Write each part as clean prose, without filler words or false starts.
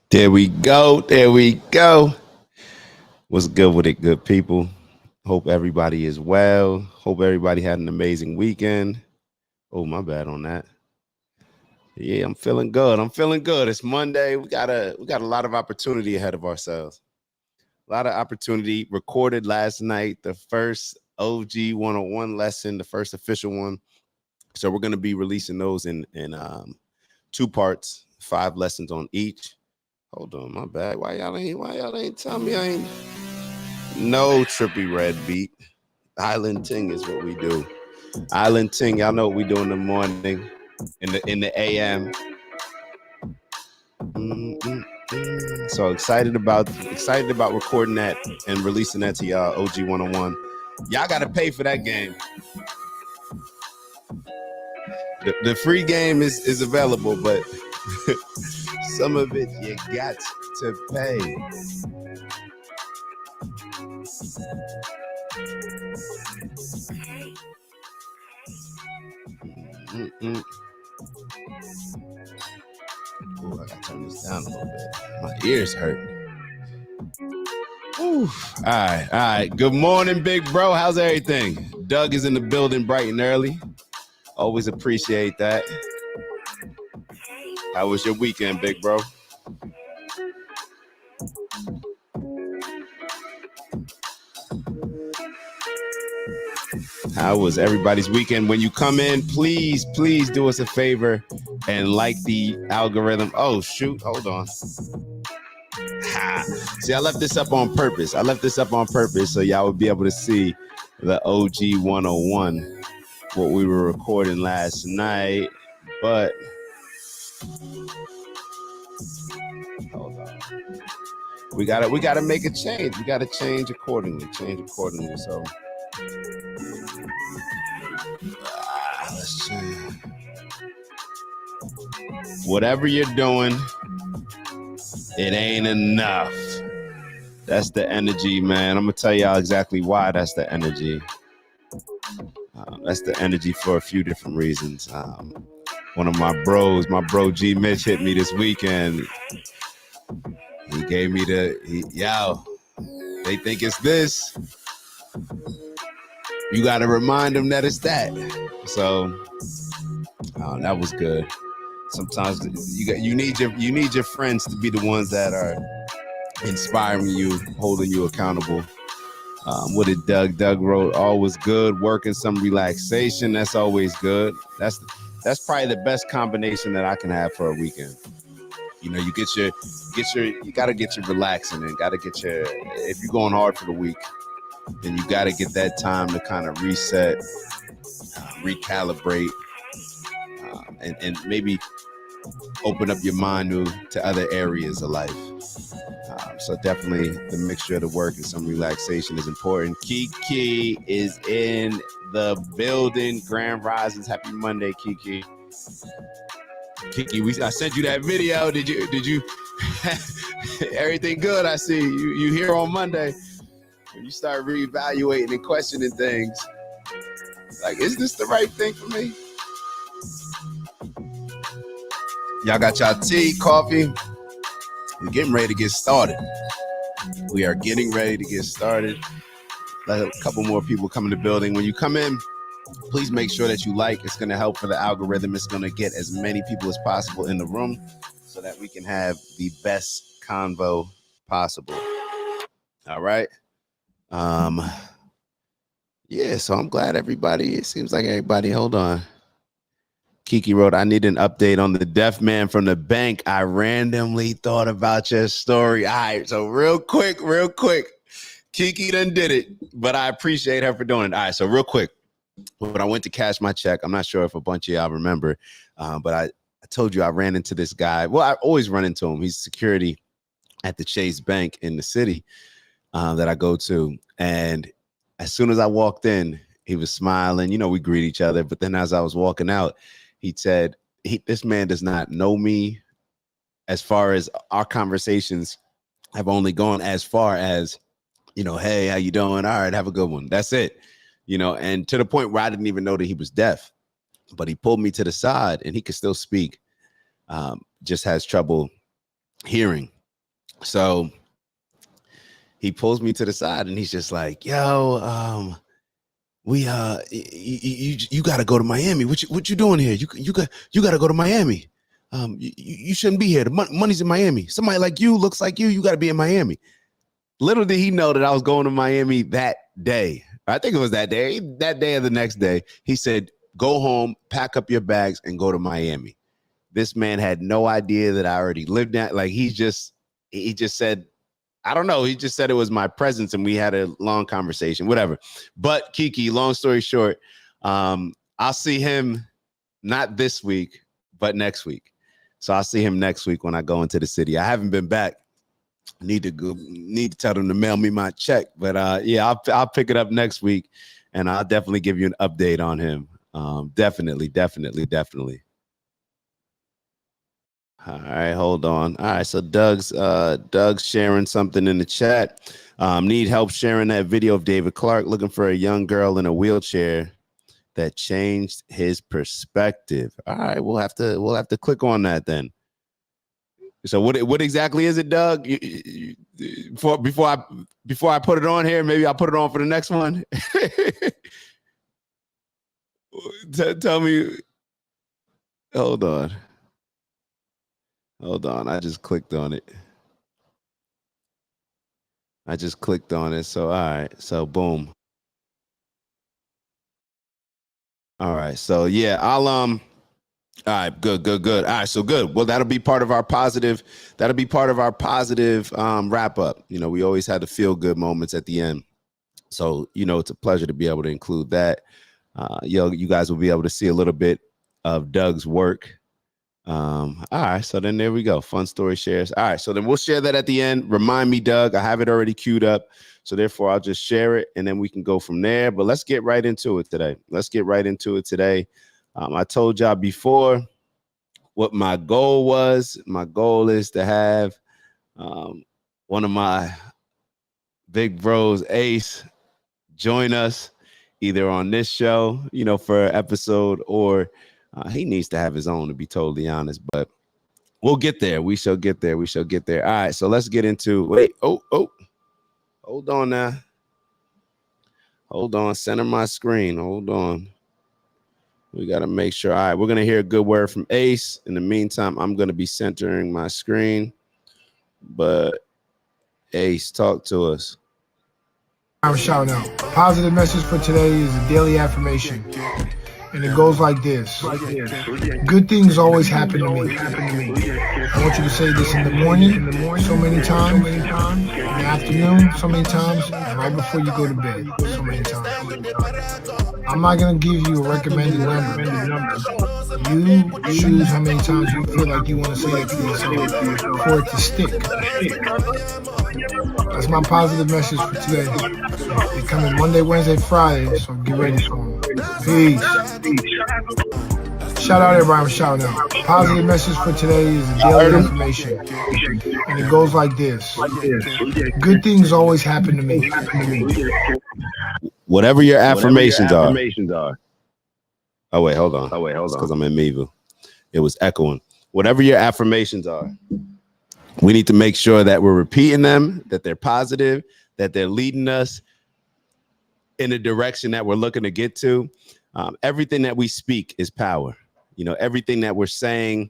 There we go. There we go. What's good with it, good people? Hope everybody is well. Hope everybody had an amazing weekend. Oh, my bad on that. Yeah, I'm feeling good. I'm feeling good. It's Monday. We got a lot of opportunity ahead of ourselves. A lot of opportunity. Recorded last night the first OG 101 lesson, the first official one. So we're gonna be releasing those in two parts, 5 lessons on each. Hold on, my bad. Why y'all ain't telling me I ain't no trippy red beat. Island ting is what we do. Island ting, y'all know what we do in the morning, in the AM. So excited about recording that and releasing that to y'all. OG 101. Y'all gotta pay for that game. The free game is available, but some of it you got to pay. Mm-mm. Oh, I gotta turn this down a little bit. My ears hurt. Ooh. All right. Good morning, big bro. How's everything? Doug is in the building bright and early. Always appreciate that. How was your weekend, big bro? How was everybody's weekend? When you come in, please do us a favor and like the algorithm. Oh, shoot. Hold on. Ha. See, I left this up on purpose. So y'all would be able to see the OG 101, what we were recording last night. But hold on. We gotta make a change. We gotta change accordingly. So let's change. Whatever you're doing, it ain't enough. That's the energy, man. I'm gonna tell y'all exactly why that's the energy. That's the energy for a few different reasons. One of my my bro G Mitch hit me this weekend. He gave me yo, they think it's this. You got to remind them that it's that. So that was good. Sometimes you need your friends to be the ones that are inspiring you, holding you accountable. What did Doug wrote? All was good. Working some relaxation. That's always good. That's probably the best combination that I can have for a weekend. You know, you gotta get your relaxing and gotta get your, if you're going hard for the week, then you gotta get that time to kind of reset, recalibrate, and maybe open up your mind to other areas of life. So definitely the mixture of the work and some relaxation is important. Kiki is in the building. Grand Risings. Happy Monday, Kiki. Kiki, I sent you that video. Did you everything good? I see you here on Monday. When you start reevaluating and questioning things, like, is this the right thing for me? Y'all got y'all tea, coffee. We're getting ready to get started. Let a couple more people come in the building. When you come in, please make sure that you like. It's going to help for the algorithm. It's going to get as many people as possible in the room so that we can have the best convo possible. All right. Yeah, so I'm glad it seems like everybody, hold on. Kiki wrote, I need an update on the deaf man from the bank. I randomly thought about your story. All right, so real quick. Kiki done did it, but I appreciate her for doing it. All right, so real quick. When I went to cash my check, I'm not sure if a bunch of y'all remember, but I told you I ran into this guy. Well, I always run into him. He's security at the Chase Bank in the city that I go to. And as soon as I walked in, he was smiling. You know, we greet each other. But then as I was walking out, he said, this man does not know me. As far as our conversations have only gone as far as, you know, hey, how you doing? All right, have a good one. That's it. You know, and to the point where I didn't even know that he was deaf, but he pulled me to the side and he could still speak, just has trouble hearing. So he pulls me to the side and he's just like, yo, we you got to go to Miami. What you doing here? You got to go to Miami. You shouldn't be here. The money's in Miami. Somebody like you looks like you got to be in Miami. Little did he know that I was going to Miami that day. I think it was that day or the next day. He said, go home, pack up your bags, and go to Miami. This man had no idea that I already lived that. Like he just said, I don't know. He just said it was my presence and we had a long conversation, whatever. But Kiki, long story short, I'll see him not this week, but next week. So I'll see him next week when I go into the city. I haven't been back. Need to tell them to mail me my check. But yeah, I'll pick it up next week and I'll definitely give you an update on him. Definitely. All right, hold on. All right, so Doug's sharing something in the chat. Need help sharing that video of David Clark looking for a young girl in a wheelchair that changed his perspective. All right, we'll have to click on that then. So what exactly is it, Doug? Before I put it on here, maybe I'll put it on for the next one. Tell me. Hold on. I just clicked on it. So, all right. So, boom. All right. So, yeah, I'll all right, good. All right, so good. Well, that'll be part of our positive wrap up. You know, we always had the feel good moments at the end. So, you know, it's a pleasure to be able to include that. You guys will be able to see a little bit of Doug's work. All right, so then there we go. Fun story shares. All right, so then we'll share that at the end. Remind me, Doug. I have it already queued up. So therefore, I'll just share it and then we can go from there. But let's get right into it today. I told y'all before what my goal was. My goal is to have one of my big bros, Ace, join us either on this show, you know, for an episode, or he needs to have his own, to be totally honest. But we'll get there. We shall get there. All right, so let's get into. Hold on now. Hold on. Center my screen. Hold on. We got to make sure. All right, we're going to hear a good word from Ace. In the meantime, I'm going to be centering my screen. But Ace, talk to us. I'm shouting out. Positive message for today is a daily affirmation. And it goes like this. Good things always happen to me. I want you to say this in the morning so many times, in the afternoon so many times, and right before you go to bed so many times. I'm not going to give you a recommended number. You choose how many times you feel like you want to say it to yourself for it to stick. That's my positive message for today. They come in Monday, Wednesday, Friday, so get ready for them. Peace. Shout out everybody, I'm shouting out. Positive message for today is a daily affirmation. And it goes like this. Good things always happen to me. Whatever your affirmations are. Oh, wait, hold on. It's because I'm in Mevu. It was echoing. Whatever your affirmations are, we need to make sure that we're repeating them, that they're positive, that they're leading us in the direction that we're looking to get to. Everything that we speak is power. You know, everything that we're saying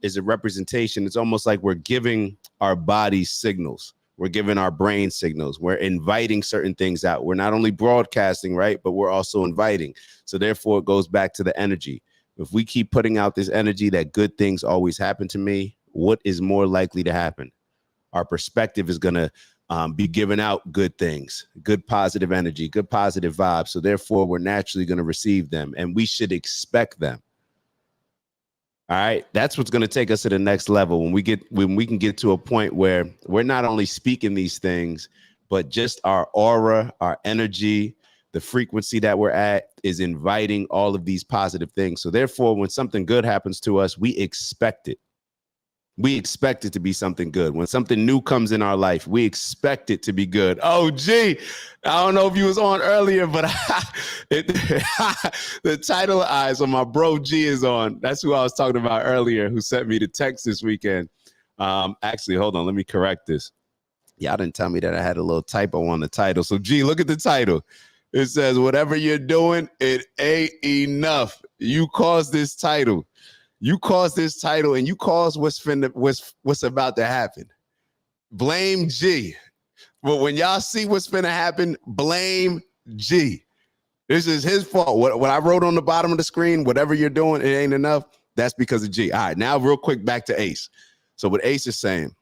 is a representation. It's almost like we're giving our bodies signals. We're giving our brain signals. We're inviting certain things out. We're not only broadcasting, right, but we're also inviting. So therefore, it goes back to the energy. If we keep putting out this energy that good things always happen to me, what is more likely to happen? Our perspective is going to be giving out good things, good positive energy, good positive vibes. So therefore, we're naturally going to receive them, and we should expect them. All right, that's what's going to take us to the next level when we can get to a point where we're not only speaking these things, but just our aura, our energy, the frequency that we're at is inviting all of these positive things. So therefore, when something good happens to us, we expect it. We expect it to be something good. When something new comes in our life, we expect it to be good. Oh, gee, I don't know if you was on earlier, but the title eyes on my bro G is on. That's who I was talking about earlier, who sent me the text this weekend. Actually, hold on. Let me correct this. Y'all didn't tell me that I had a little typo on the title. So, G, look at the title. It says, whatever you're doing, it ain't enough. You caused this title. You caused this title, and you caused what's about to happen. Blame G. But when y'all see what's finna happen, blame G. This is his fault. What I wrote on the bottom of the screen, whatever you're doing, it ain't enough. That's because of G. All right, now real quick, back to Ace. So what Ace is saying,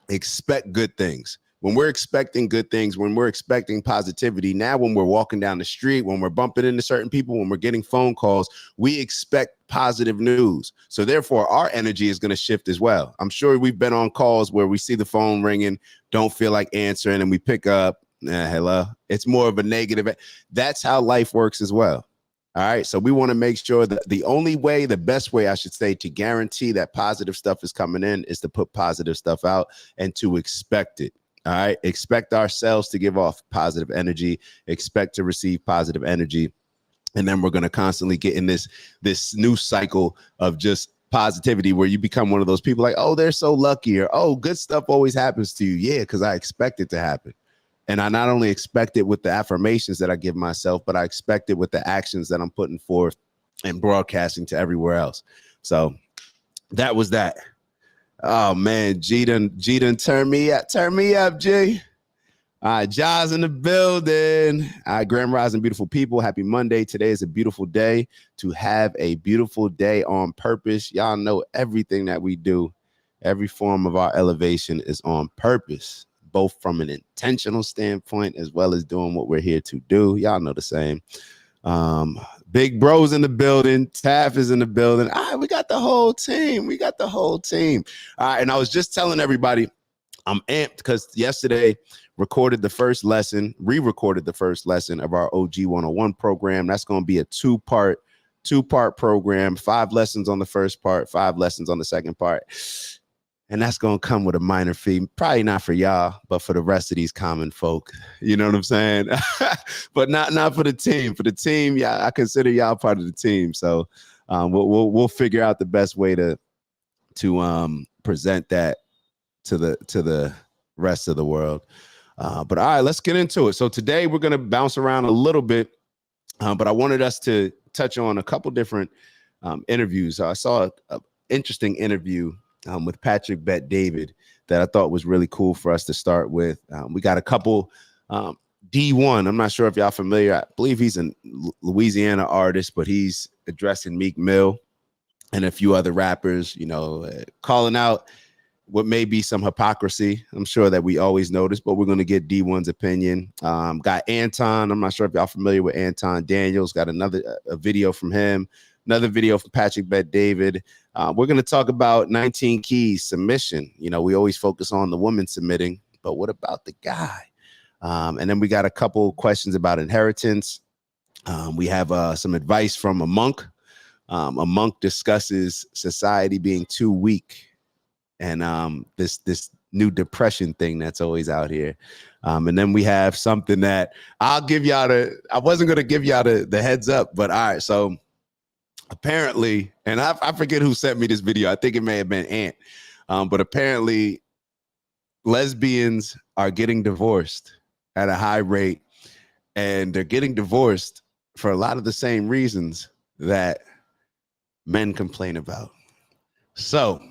expect good things. When we're expecting good things, when we're expecting positivity, now when we're walking down the street, when we're bumping into certain people, when we're getting phone calls, we expect positive news. So therefore, our energy is going to shift as well. I'm sure we've been on calls where we see the phone ringing, don't feel like answering, and we pick up, hello. It's more of a negative. That's how life works as well. All right. So we want to make sure that the best way, I should say, to guarantee that positive stuff is coming in is to put positive stuff out and to expect it. All right. Expect ourselves to give off positive energy, expect to receive positive energy. And then we're going to constantly get in this new cycle of just positivity where you become one of those people like, oh, they're so lucky, or, oh, good stuff always happens to you. Yeah, because I expect it to happen. And I not only expect it with the affirmations that I give myself, but I expect it with the actions that I'm putting forth and broadcasting to everywhere else. So that was that. Oh man, G done turn me up, G. All right, Jaws in the building. All right, Grand Rising, beautiful people. Happy Monday. Today is a beautiful day to have a beautiful day on purpose. Y'all know everything that we do, every form of our elevation is on purpose, both from an intentional standpoint as well as doing what we're here to do. Y'all know the same. Big Bro's in the building. Taff is in the building. All right, we got the whole team. All right, and I was just telling everybody I'm amped because yesterday re-recorded the first lesson of our OG 101 program. That's going to be a two-part program, 5 lessons on the first part, 5 lessons on the second part. And that's going to come with a minor fee. Probably not for y'all, but for the rest of these common folk. You know what I'm saying? But not for the team. For the team, yeah, I consider y'all part of the team. So we'll figure out the best way to present that to the rest of the world. But all right, let's get into it. So today we're going to bounce around a little bit, but I wanted us to touch on a couple different interviews. I saw an interesting interview with Patrick Bet David that I thought was really cool for us to start with. We got a couple D1. I'm not sure if y'all familiar. I believe he's a Louisiana artist, but he's addressing Meek Mill and a few other rappers, you know, calling out what may be some hypocrisy. I'm sure that we always notice, but we're going to get D1's opinion. Got Anton. I'm not sure if y'all familiar with Anton Daniels. Got a video from him, another video from Patrick Bet David. We're going to talk about 19 keys submission. You know, we always focus on the woman submitting, but what about the guy? And then we got a couple questions about inheritance. We have some advice from a monk. A monk discusses society being too weak and this new depression thing that's always out here. And then we have something that I wasn't going to give y'all the heads up, but all right. So apparently, and I forget who sent me this video. I think it may have been Ant. But apparently lesbians are getting divorced at a high rate, and they're getting divorced for a lot of the same reasons that men complain about. So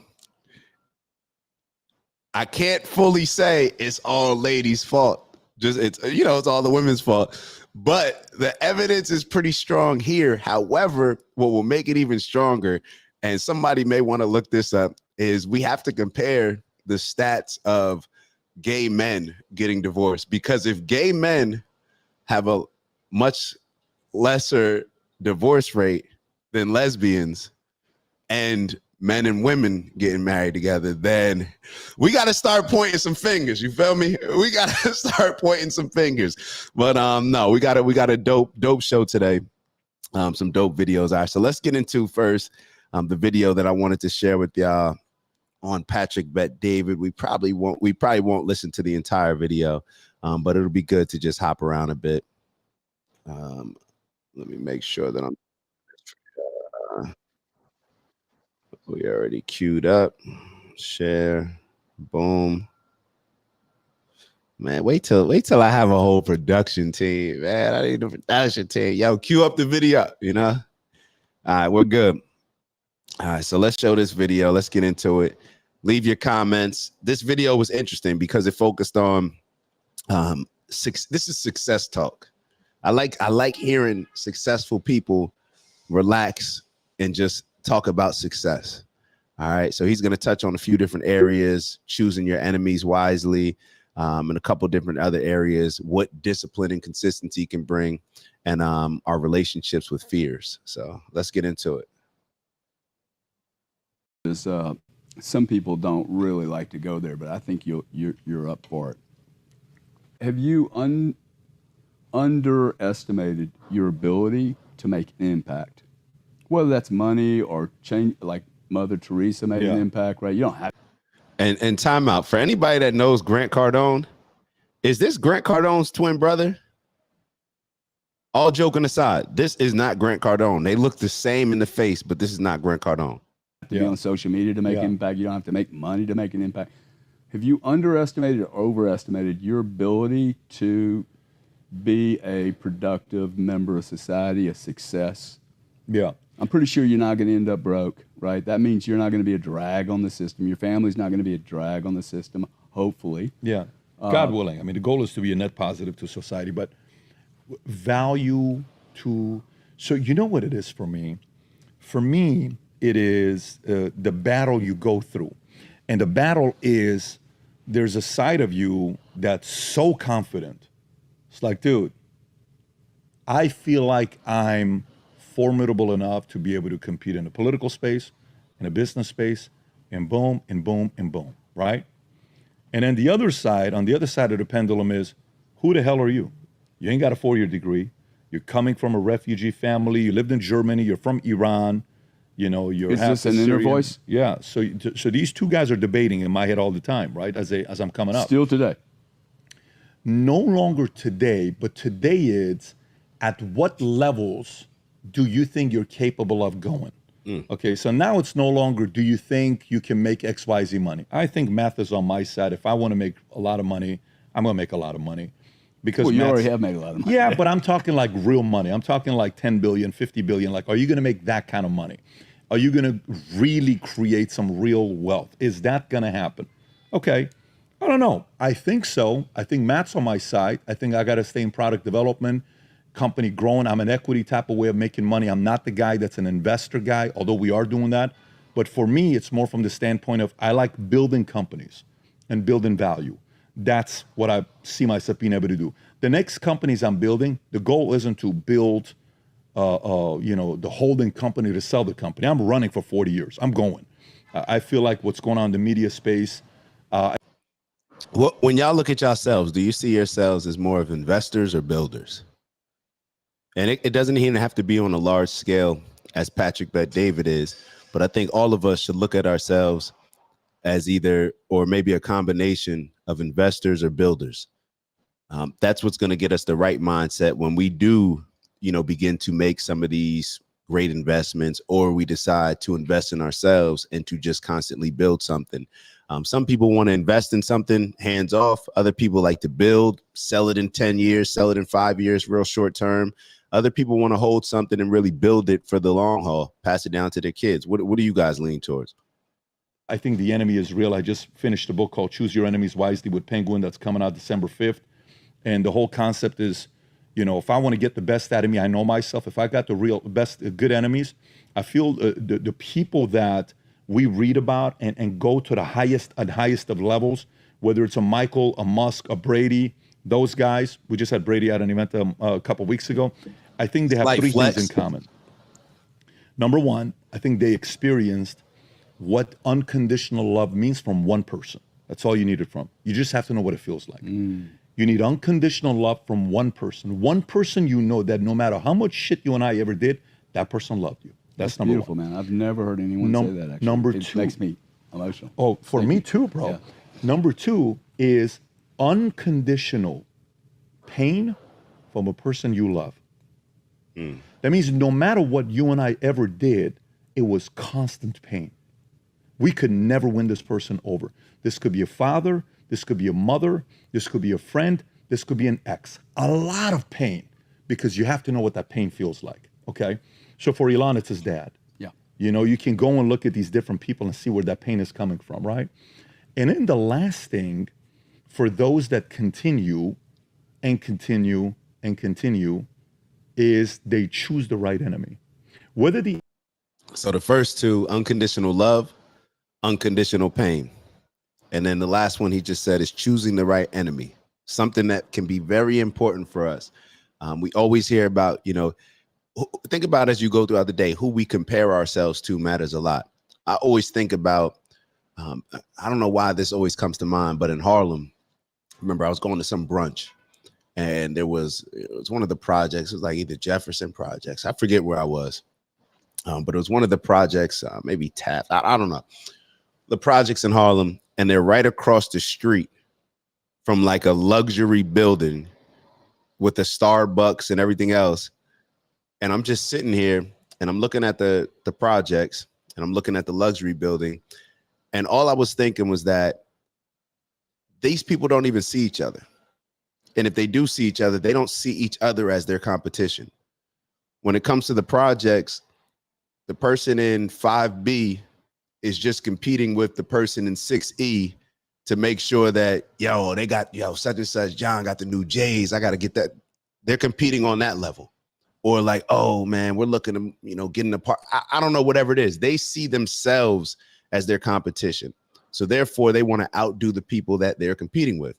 I can't fully say it's all ladies' fault. It's all the women's fault. But the evidence is pretty strong here. However, what will make it even stronger, and somebody may want to look this up, is we have to compare the stats of gay men getting divorced. Because if gay men have a much lesser divorce rate than lesbians, and men and women getting married together, then we got to start pointing some fingers. You feel me? We got to start pointing some fingers. But no, we got a dope show today. Some dope videos. All right, so let's get into first the video that I wanted to share with y'all on Patrick Bet David. We probably won't listen to the entire video, but it'll be good to just hop around a bit. Let me make sure that we already queued up. Share. Boom. Man, wait till I have a whole production team, man. I need a production team. Yo, cue up the video, you know? All right, we're good. All right, so let's show this video. Let's get into it. Leave your comments. This video was interesting because it focused on this is success talk. I like hearing successful people relax and just talk about success. All right, so he's going to touch on a few different areas, choosing your enemies wisely, and a couple different other areas, what discipline and consistency can bring, and our relationships with fears. So let's get into it. Some people don't really like to go there, but I think you're up for it. Have you underestimated your ability to make an impact? Whether that's money or change, like Mother Teresa made an impact, right? You don't have. And time out for anybody that knows Grant Cardone. Is this Grant Cardone's twin brother? All joking aside, this is not Grant Cardone. They look the same in the face, but this is not Grant Cardone. To be on social media to make an impact. You don't have to make money to make an impact. Have you underestimated or overestimated your ability to be a productive member of society, a success? Yeah. I'm pretty sure you're not going to end up broke, right? That means you're not going to be a drag on the system. Your family's not going to be a drag on the system, hopefully. Yeah. God willing. I mean, the goal is to be a net positive to society, but value to, so you know what it is for me? For me, it is the battle you go through. And the battle is there's a side of you that's so confident. It's like, dude, I feel like I'm formidable enough to be able to compete in a political space, in a business space, and boom, and boom, and boom, right? And then the other side, on the other side of the pendulum is, who the hell are you? You ain't got a 4-year degree. You're coming from a refugee family. You lived in Germany. You're from Iran. You know, you're half Is this an inner voice? Yeah. So these two guys are debating in my head all the time, right? As I'm coming up. Still today. No longer today, but today is at what levels do you think you're capable of going? Okay, so now it's no longer do you think you can make XYZ money? I think math is on my side. If I want to make a lot of money, I'm going to make a lot of money. Because well, you already have made a lot of money. Yeah, but I'm talking like real money. I'm talking like 10 billion, 50 billion. Like, are you going to make that kind of money? Are you going to really create some real wealth? Is that going to happen? Okay, I don't know. I think so. I think Matt's on my side. I think I got to stay in product development, company growing. I'm an equity type of way of making money. I'm not the guy that's an investor guy, although we are doing that. But for me, it's more from the standpoint of I like building companies and building value. That's what I see myself being able to do. The next companies I'm building, the goal isn't to build, the holding company to sell the company. I'm running for 40 years. I'm going. I feel like what's going on in the media space. When y'all look at yourselves, do you see yourselves as more of investors or builders? And it doesn't even have to be on a large scale as Patrick Bet David is, but I think all of us should look at ourselves as either, or maybe a combination of investors or builders. That's what's going to get us the right mindset when we do, begin to make some of these great investments, or we decide to invest in ourselves and to just constantly build something. Some people want to invest in something hands off. Other people like to build, sell it in 10 years, sell it in 5 years, real short term. Other people want to hold something and really build it for the long haul, pass it down to their kids. What do you guys lean towards? I think the enemy is real. I just finished a book called Choose Your Enemies Wisely with Penguin that's coming out December 5th. And the whole concept is, if I want to get the best out of me, I know myself. If I got the real best, good enemies, I feel the people that we read about and go to the highest of levels, whether it's a Michael, a Musk, a Brady, those guys. We just had Brady at an event a couple weeks ago. I think they have three things in common. Number one, I think they experienced what unconditional love means from one person. That's all you need it from. You just have to know what it feels like. You need unconditional love from one person. One person that no matter how much shit you and I ever did, that person loved you. That's number beautiful, one. Man. I've never heard anyone say that, actually. Number it two. Makes me emotional. Oh, for me too, bro. Yeah. Number two is unconditional pain from a person you love. That means no matter what you and I ever did, it was constant pain. We could never win this person over. This could be a father, this could be a mother, this could be a friend, this could be an ex. A lot of pain, because you have to know what that pain feels like, okay? So for Elon, it's his dad. Yeah. You know, you can go and look at these different people and see where that pain is coming from, right? And then the last thing, for those that continue and continue and continue, is they choose the right enemy. Whether the So the first two, unconditional love, unconditional pain. And then the last one he just said is choosing the right enemy, something that can be very important for us. We always hear about, you know, think about as you go throughout the day, who we compare ourselves to matters a lot. I always think about, I don't know why this always comes to mind, but in Harlem, remember I was going to some brunch and it was one of the projects. It was like either Jefferson projects. I forget where I was, but it was one of the projects, maybe Taft. I don't know. The projects in Harlem, and they're right across the street from like a luxury building with a Starbucks and everything else. And I'm just sitting here and I'm looking at the projects and I'm looking at the luxury building. And all I was thinking was that these people don't even see each other. And if they do see each other, they don't see each other as their competition. When it comes to the projects, the person in 5B is just competing with the person in 6E to make sure that, yo, they got, yo, such and such, John got the new J's. I got to get that. They're competing on that level. Or like, oh man, we're looking to, you know, getting apart. I don't know, whatever it is. They see themselves as their competition. So therefore they want to outdo the people that they're competing with.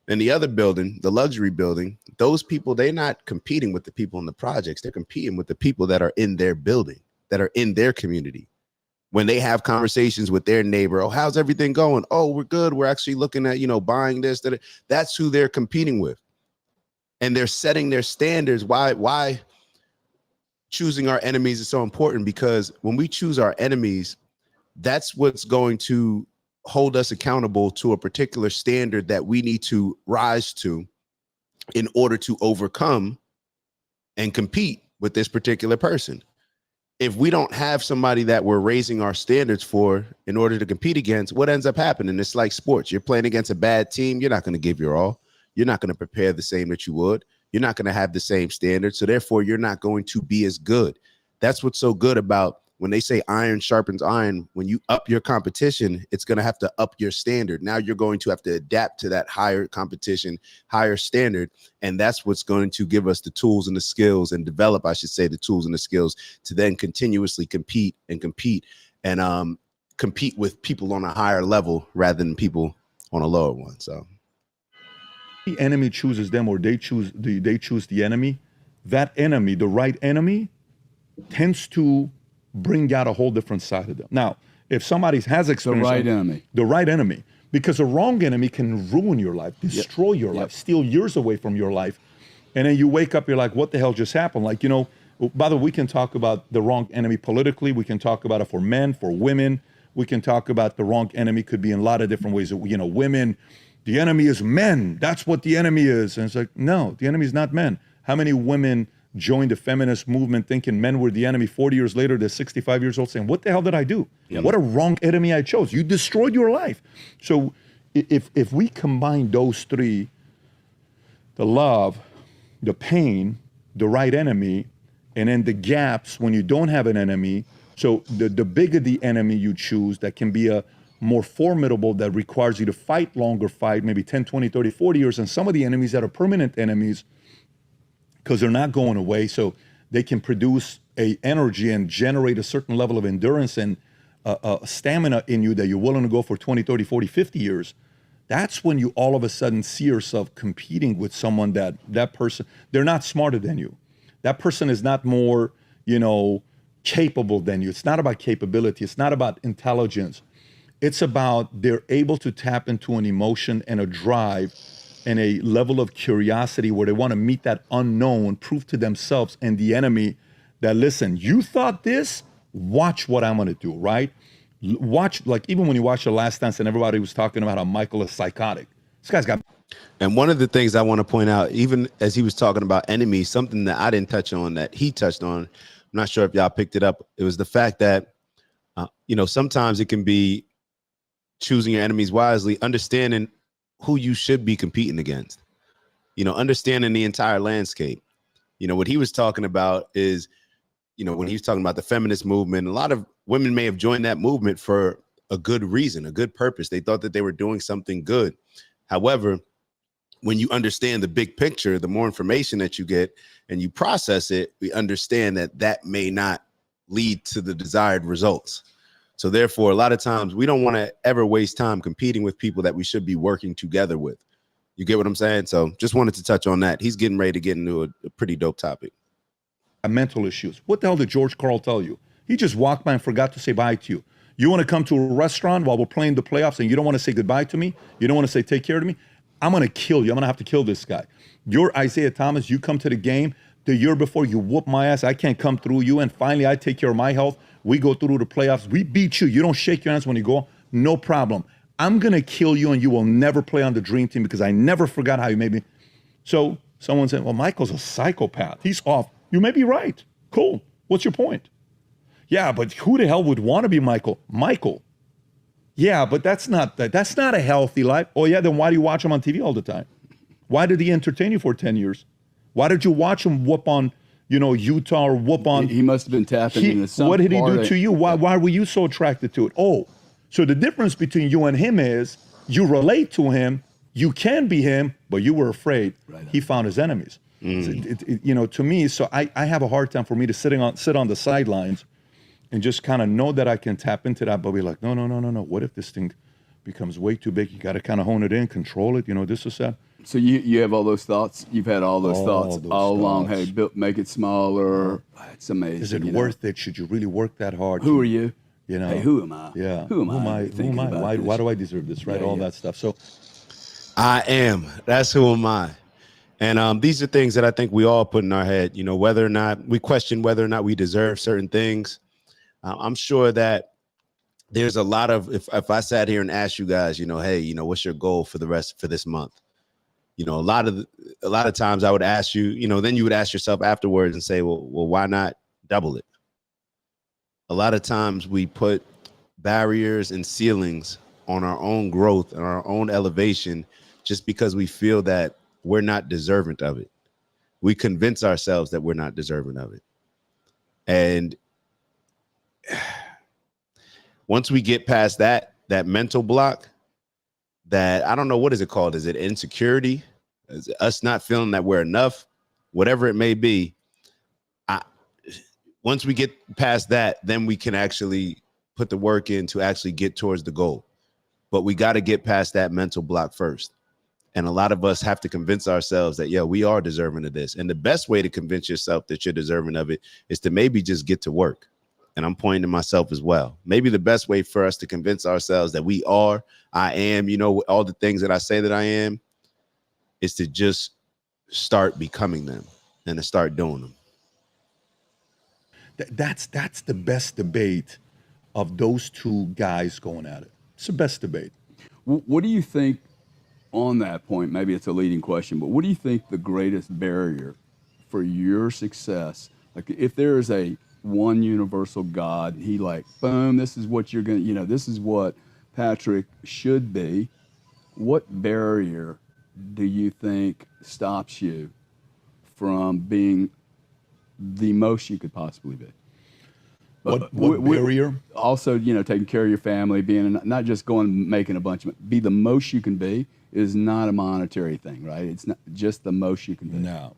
And the other building, the luxury building, those people, they're not competing with the people in the projects. They're competing with the people that are in their building, that are in their community. When they have conversations with their neighbor, oh, how's everything going? Oh, we're good. We're actually looking at, you know, buying this, that. That's who they're competing with. And they're setting their standards. Why choosing our enemies is so important? Because when we choose our enemies, that's what's going to hold us accountable to a particular standard that we need to rise to in order to overcome and compete with this particular person. If we don't have somebody that we're raising our standards for in order to compete against, what ends up happening? It's like sports. You're playing against a bad team. You're not going to give your all. You're not going to prepare the same that you would. You're not going to have the same standards. So therefore, you're not going to be as good. That's what's so good about when they say iron sharpens iron. When you up your competition, it's going to have to up your standard. Now you're going to have to adapt to that higher competition, higher standard. And that's what's going to give us the tools and the skills, and develop, I should say, the tools and the skills to then continuously compete and compete with people on a higher level rather than people on a lower one. So the enemy chooses them, or they choose the enemy, that enemy, the right enemy, tends to bring out a whole different side of them. Now, if somebody has experience, the right enemy, because a wrong enemy can ruin your life, destroy your life, steal years away from your life. And then you wake up, you're like, what the hell just happened? Like, you know, by the way, we can talk about the wrong enemy politically. We can talk about it for men, for women. We can talk about the wrong enemy could be in a lot of different ways. You know, women, the enemy is men. That's what the enemy is. And it's like, no, the enemy is not men. How many women joined the feminist movement thinking men were the enemy? 40 years later, they're 65 years old saying, what the hell did I do? What a wrong enemy I chose. You destroyed your life. So if we combine those three, the love, the pain, the right enemy, and then the gaps when you don't have an enemy. So the bigger the enemy you choose, that can be a more formidable, that requires you to fight longer, maybe 10, 20, 30, 40 years. And some of the enemies that are permanent enemies, because they're not going away, so they can produce a energy and generate a certain level of endurance and stamina in you that you're willing to go for 20, 30, 40, 50 years. That's when you all of a sudden see yourself competing with someone that person, they're not smarter than you. That person is not more, you know, capable than you. It's not about capability. It's not about intelligence. It's about they're able to tap into an emotion and a drive and a level of curiosity where they want to meet that unknown, prove to themselves and the enemy that, listen, you thought this, watch what I'm going to do, right? Watch, like even when you watch The Last Dance and everybody was talking about how Michael is psychotic. This guy's got... And one of the things I want to point out, even as he was talking about enemies, something that I didn't touch on that he touched on, I'm not sure if y'all picked it up, it was the fact that Sometimes it can be choosing your enemies wisely, understanding who you should be competing against, understanding the entire landscape. What he was talking about is, when he was talking about the feminist movement, a lot of women may have joined that movement for a good reason, a good purpose. They thought that they were doing something good. However, when you understand the big picture, the more information that you get and you process it, we understand that that may not lead to the desired results. So therefore, a lot of times we don't want to ever waste time competing with people that we should be working together with. You get what I'm saying? So just wanted to touch on that. He's getting ready to get into a pretty dope topic. Mental issues. What the hell did George Carl tell you? He just walked by and forgot to say bye to you. You want to come to a restaurant while we're playing the playoffs and you don't want to say goodbye to me? You don't want to say take care of me? I'm going to kill you. I'm going to have to kill this guy. You're Isaiah Thomas. You come to the game. The year before, you whoop my ass. I can't come through you. And finally, I take care of my health. We go through the playoffs. We beat you. You don't shake your hands when you go. No problem. I'm going to kill you and you will never play on the dream team because I never forgot how you made me. So someone said, well, Michael's a psychopath. He's off. You may be right. Cool. What's your point? Yeah, but who the hell would want to be Michael? Michael. Yeah, but that's not a healthy life. Oh, yeah, then why do you watch him on TV all the time? Why did he entertain you for 10 years? Why did you watch him whoop on, Utah or whoop on? He must have been tapping into something. What did he do to you? Why were you so attracted to it? Oh, so the difference between you and him is you relate to him, you can be him, but you were afraid. Right. He found his enemies. So to me, so I have a hard time for me to sit on the sidelines and just kind of know that I can tap into that, but be like, no. What if this thing becomes way too big? You got to kind of hone it in, control it. This is that. So you have all those thoughts? You've had all those thoughts all along. Hey, make it smaller. It's amazing. Is it worth it? Should you really work that hard? Who are you? Hey, who am I? Yeah. Who am I? Why do I deserve this? Right? All that stuff. So I am. That's who am I. And these are things that I think we all put in our head, whether or not we question whether or not we deserve certain things. I'm sure that there's a lot of, if I sat here and asked you guys, hey, what's your goal for this month? A lot of times I would ask you, then you would ask yourself afterwards and say, well, why not double it? A lot of times we put barriers and ceilings on our own growth and our own elevation just because we feel that we're not deserving of it. We convince ourselves that we're not deserving of it. And once we get past that mental block, that I don't know, what is it called? Is it insecurity? Is it us not feeling that we're enough? Whatever it may be. Once we get past that, then we can actually put the work in to actually get towards the goal. But we got to get past that mental block first. And a lot of us have to convince ourselves that, we are deserving of this. And the best way to convince yourself that you're deserving of it is to maybe just get to work. And I'm pointing to myself as well. Maybe the best way for us to convince ourselves that I am, all the things that I say that I am, is to just start becoming them and to start doing them. That's the best debate of those two guys going at it. It's the best debate. What do you think on that point? Maybe it's a leading question, but what do you think the greatest barrier for your success? Like if there is a one universal God, he boom, this is what you're going to, this is what Patrick should be. What barrier do you think stops you from being the most you could possibly be? What barrier? Also, taking care of your family, being not just going making a bunch of, be the most you can be is not a monetary thing, right? It's not just the most you can be. No.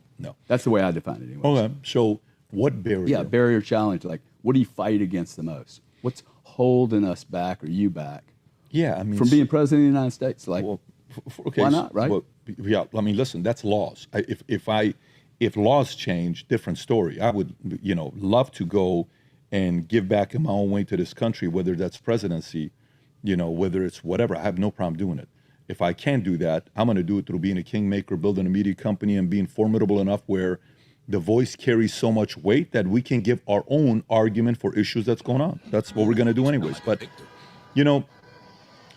That's the way I define it anyway. Okay, so what barrier? Yeah, barrier challenge. Like, what do you fight against the most? What's holding us back or you back? Yeah, I mean, from being president of the United States, okay, why not, right? Well, yeah, I mean, listen, that's laws. If laws change, different story. I would, love to go and give back in my own way to this country, whether that's presidency, whether it's whatever. I have no problem doing it. If I can't do that, I'm going to do it through being a kingmaker, building a media company, and being formidable enough where the voice carries so much weight that we can give our own argument for issues that's going on. That's what we're going to do anyways. But,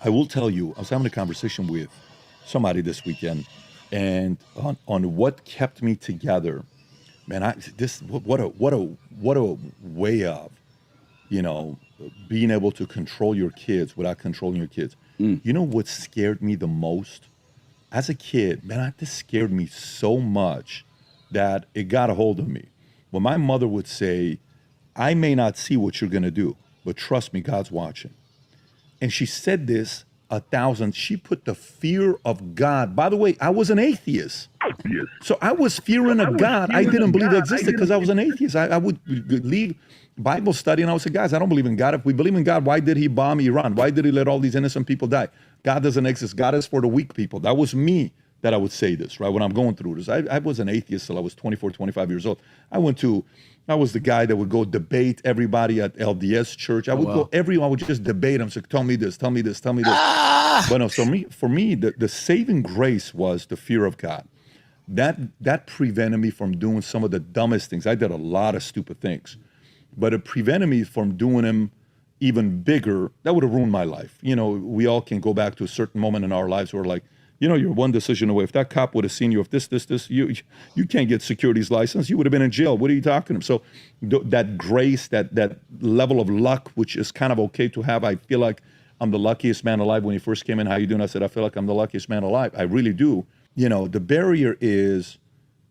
I will tell you, I was having a conversation with somebody this weekend, and on what kept me together, man. What a way of you know, being able to control your kids without controlling your kids. You know what scared me the most? As a kid, man, this scared me so much that it got a hold of me. When my mother would say, I may not see what you're going to do, but trust me, God's watching. And she said this 1,000. She put the fear of God. By the way, I was an atheist. So I was fearing of God. I didn't believe it existed because I was an atheist. I would leave Bible study and I would say, guys, I don't believe in God. If we believe in God, why did he bomb Iran? Why did he let all these innocent people die? God doesn't exist. God is for the weak people. That was me that I would say this, right? When I'm going through this. I was an atheist till I was 24, 25 years old. I was the guy that would go debate everybody at LDS church. I would go everyone. I would just debate them. So tell me this, tell me this, tell me this. But no, so for me, the saving grace was the fear of God. That prevented me from doing some of the dumbest things. I did a lot of stupid things, but it prevented me from doing them even bigger. That would have ruined my life. You know, we all can go back to a certain moment in our lives where like, you know, you're one decision away. If that cop would have seen you, if this, you can't get security's license, you would have been in jail. What are you talking to him? So that grace, that level of luck, which is kind of okay to have, I feel like I'm the luckiest man alive. When he first came in, how you doing? I said, I feel like I'm the luckiest man alive. I really do. You know, the barrier is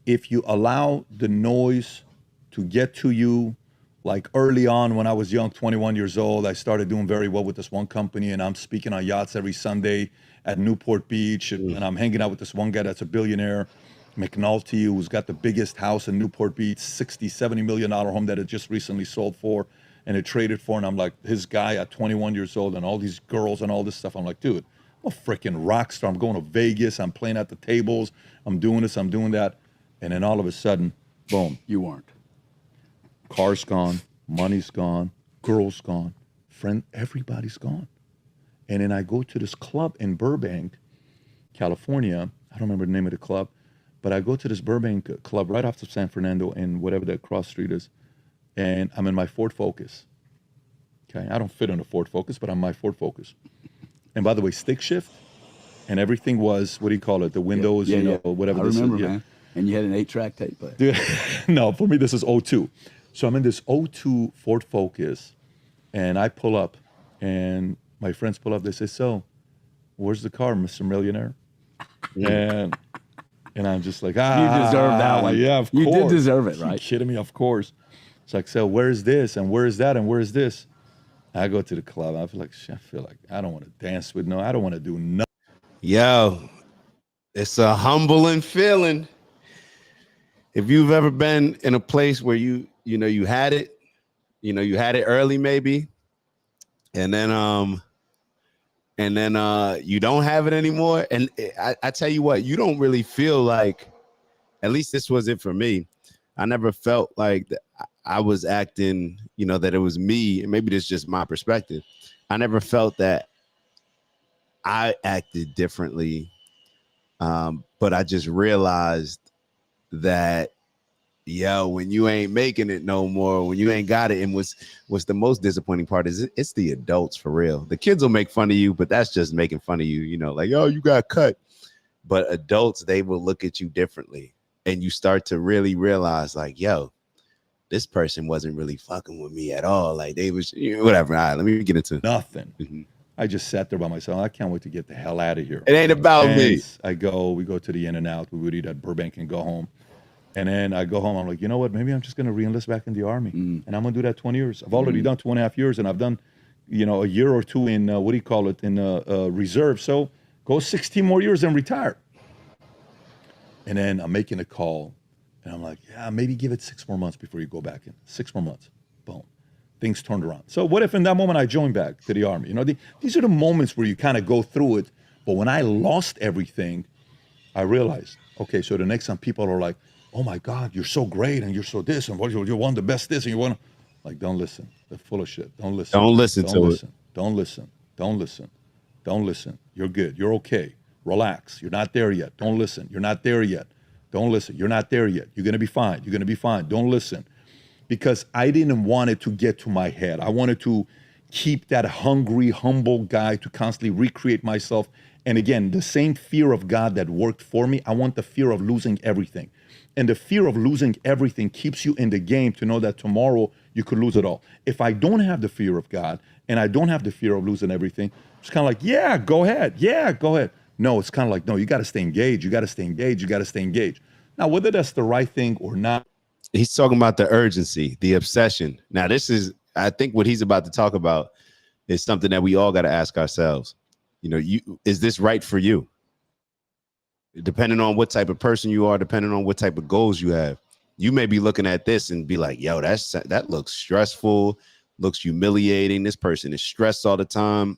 if you allow the noise to get to you. Like early on when I was young, 21 years old, I started doing very well with this one company and I'm speaking on yachts every Sunday at Newport Beach and I'm hanging out with this one guy that's a billionaire, McNulty, who's got the biggest house in Newport Beach, $60-70 million home that it just recently sold for and it traded for. And I'm like, his guy at 21 years old and all these girls and all this stuff. I'm like, dude, I'm a freaking rock star. I'm going to Vegas. I'm playing at the tables. I'm doing this. I'm doing that. And then all of a sudden, boom. You weren't. Car's gone, money's gone, girl's gone, friend, everybody's gone. And then I go to this club in Burbank, California. I don't remember the name of the club, but I go to this Burbank club right off of San Fernando in whatever that cross street is. And I'm in my Ford Focus. Okay, I don't fit in a Ford Focus, but I'm my Ford Focus. And by the way, stick shift and everything was, what do you call it? The windows, whatever. I remember, man. And you had an 8-track tape player. Dude, no, for me, this is 02. So I'm in this 02 Ford Focus, and I pull up, and my friends pull up. They say, so, where's the car, Mr. Millionaire? And I'm just like, You deserve that one. Yeah, of you course. You did deserve it, right? You kidding me? Of course. It's like, so where's this, and where's that, and where's this? I go to the club. I feel like I don't want to dance with I don't want to do nothing. Yo, it's a humbling feeling. If you've ever been in a place where you had it, you had it early maybe, and then you don't have it anymore. And I tell you what, you don't really feel like, at least this was it for me. I never felt like I was acting, that it was me. And maybe this is just my perspective. I never felt that I acted differently. But I just realized that, when you ain't making it no more, when you ain't got it, and what's the most disappointing part is it's the adults for real. The kids will make fun of you, but that's just making fun of you, like, oh, you got cut. But adults, they will look at you differently. And you start to really realize, like, this person wasn't really fucking with me at all. Like, they was, whatever. All right, let me get into nothing. Mm-hmm. I just sat there by myself. I can't wait to get the hell out of here. It ain't about me. We go to the In-N-Out. We would eat at Burbank and go home. And then I go home. I'm like, you know what? Maybe I'm just going to re-enlist back in the Army. And I'm going to do that 20 years. I've already done 2.5 years, and I've done, a year or two in, in reserve. So go 16 more years and retire. And then I'm making a call. And I'm like, yeah, maybe give it 6 more months before you go back in. 6 more months. Boom. Things turned around. So what if in that moment I joined back to the Army? These are the moments where you kind of go through it. But when I lost everything, I realized, okay, so the next time people are like, oh my God, you're so great and you're so this and you're one of the best this and you want to, like, don't listen. They're full of shit. Don't listen. Don't listen to it. Don't listen. Don't listen. Don't listen. You're good. You're okay. Relax. You're not there yet. Don't listen. You're not there yet. Don't listen. You're not there yet. You're going to be fine. You're going to be fine. Don't listen. Because I didn't want it to get to my head. I wanted to keep that hungry, humble guy to constantly recreate myself. And again, the same fear of God that worked for me, I want the fear of losing everything. And the fear of losing everything keeps you in the game to know that tomorrow you could lose it all. If I don't have the fear of God and I don't have the fear of losing everything, it's kind of like, yeah, go ahead. Yeah, go ahead. No, it's kind of like, no, you got to stay engaged. You got to stay engaged. You got to stay engaged. Now, whether that's the right thing or not. He's talking about the urgency, the obsession. Now, this is, I think what he's about to talk about is something that we all got to ask ourselves. You know, is this right for you? Depending on what type of person you are, depending on what type of goals you have, you may be looking at this and be like, yo, that looks stressful, looks humiliating. This person is stressed all the time.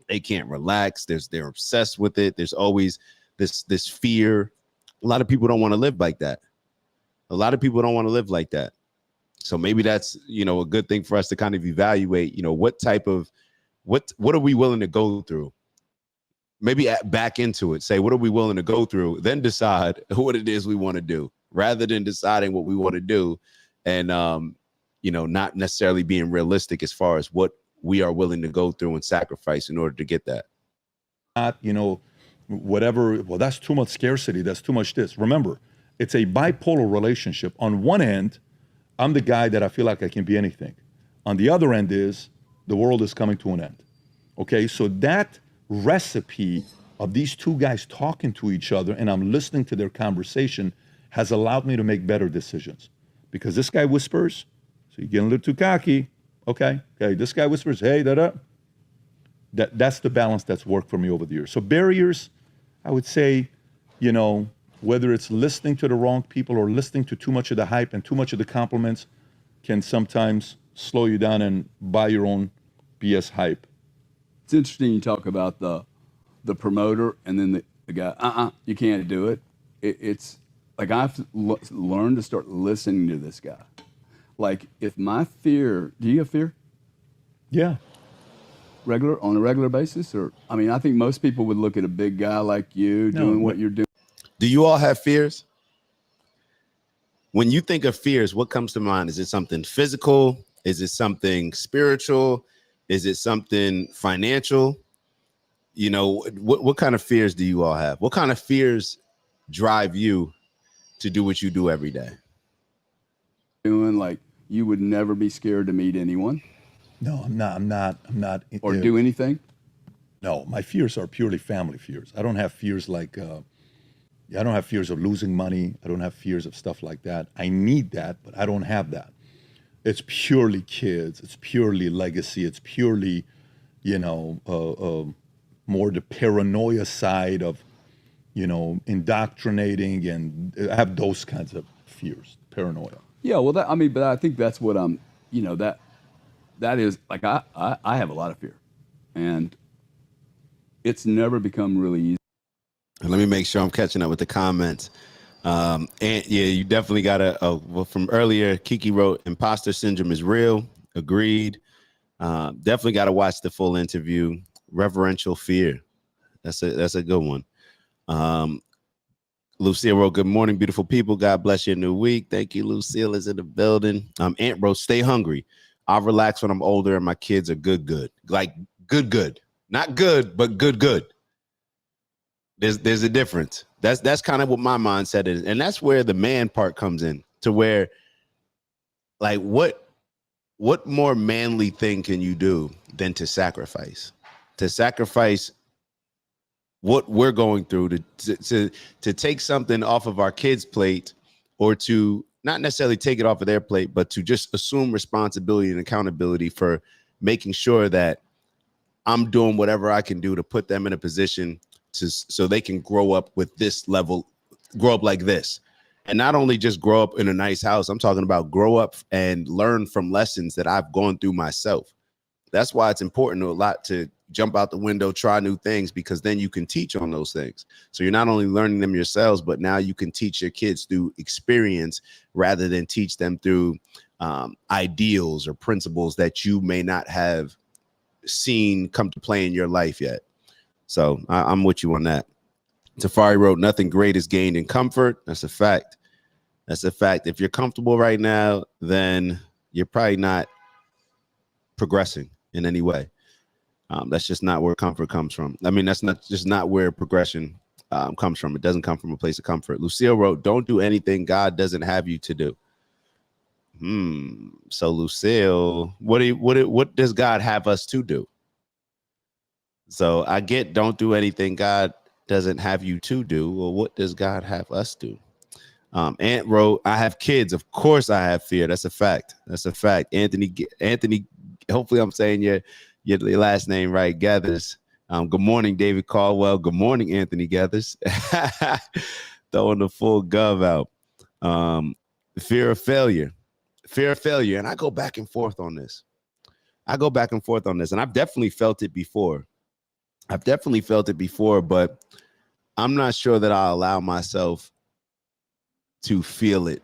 They can't relax. They're obsessed with it. There's always this fear. A lot of people don't want to live like that. A lot of people don't want to live like that. So maybe that's, you know, a good thing for us to kind of evaluate, you know, what are we willing to go through? Maybe back into it, say, what are we willing to go through? Then decide what it is we want to do, rather than deciding what we want to do and, you know, not necessarily being realistic as far as what we are willing to go through and sacrifice in order to get that. Not, you know, whatever. Well, that's too much scarcity. That's too much this. Remember, it's a bipolar relationship. On one end, I'm the guy that I feel like I can be anything. On the other end is the world is coming to an end. Okay, so that recipe of these two guys talking to each other and I'm listening to their conversation has allowed me to make better decisions. Because this guy whispers, so you're getting a little too cocky. Okay, this guy whispers, hey, that's the balance that's worked for me over the years. So barriers, I would say, you know, whether it's listening to the wrong people or listening to too much of the hype and too much of the compliments can sometimes slow you down and buy your own BS hype. It's interesting you talk about the promoter and then the guy, you can't do it. It's like I've learned to start listening to this guy. Like if my fear, do you have fear? Yeah. On a regular basis? Or, I mean, I think most people would look at a big guy like you doing what you're doing. Do you all have fears? When you think of fears, what comes to mind? Is it something physical? Is it something spiritual? Is it something financial? You know, what kind of fears do you all have? What kind of fears drive you to do what you do every day? Doing like you would never be scared to meet anyone. No, I'm not. Or do anything? No, my fears are purely family fears. I don't have fears like, I don't have fears of losing money. I don't have fears of stuff like that. I need that, but I don't have that. It's purely kids. It's purely legacy. It's purely, you know, more the paranoia side of, you know, indoctrinating, and I have those kinds of fears, paranoia. Yeah, well, but I think that's what I'm, you know, that is like I have a lot of fear, and it's never become really easy. Let me make sure I'm catching up with the comments. And yeah, you definitely got well, from earlier, Kiki wrote, imposter syndrome is real. Agreed. Definitely got to watch the full interview. Reverential fear. That's a good one. Lucille wrote, good morning, beautiful people. God bless your new week. Thank you. Lucille is in the building. Ant wrote, stay hungry. I'll relax when I'm older and my kids are good. Like good. Not good, but good. There's a difference. That's kind of what my mindset is. And that's where the man part comes in, to where, like, what more manly thing can you do than to sacrifice? To sacrifice what we're going through to take something off of our kids' plate, or to not necessarily take it off of their plate, but to just assume responsibility and accountability for making sure that I'm doing whatever I can do to put them in a position so they can grow up with this level, grow up like this. And not only just grow up in a nice house, I'm talking about grow up and learn from lessons that I've gone through myself. That's why it's important a lot to jump out the window, try new things, because then you can teach on those things. So you're not only learning them yourselves, but now you can teach your kids through experience rather than teach them through ideals or principles that you may not have seen come to play in your life yet. So I'm with you on that. Tafari wrote, nothing great is gained in comfort. That's a fact. That's a fact. If you're comfortable right now, then you're probably not progressing in any way. That's just not where comfort comes from. I mean, that's not where progression comes from. It doesn't come from a place of comfort. Lucille wrote, don't do anything God doesn't have you to do. So Lucille, what does God have us to do? So I get, don't do anything God doesn't have you to do. Well, what does God have us do? Ant wrote, I have kids. Of course I have fear. That's a fact. That's a fact. Anthony, hopefully I'm saying your last name right, Gathers. Good morning, David Caldwell. Good morning, Anthony Gathers. Throwing the full gov out. Fear of failure. Fear of failure. And I go back and forth on this. And I've definitely felt it before. But I'm not sure that I'll allow myself to feel it.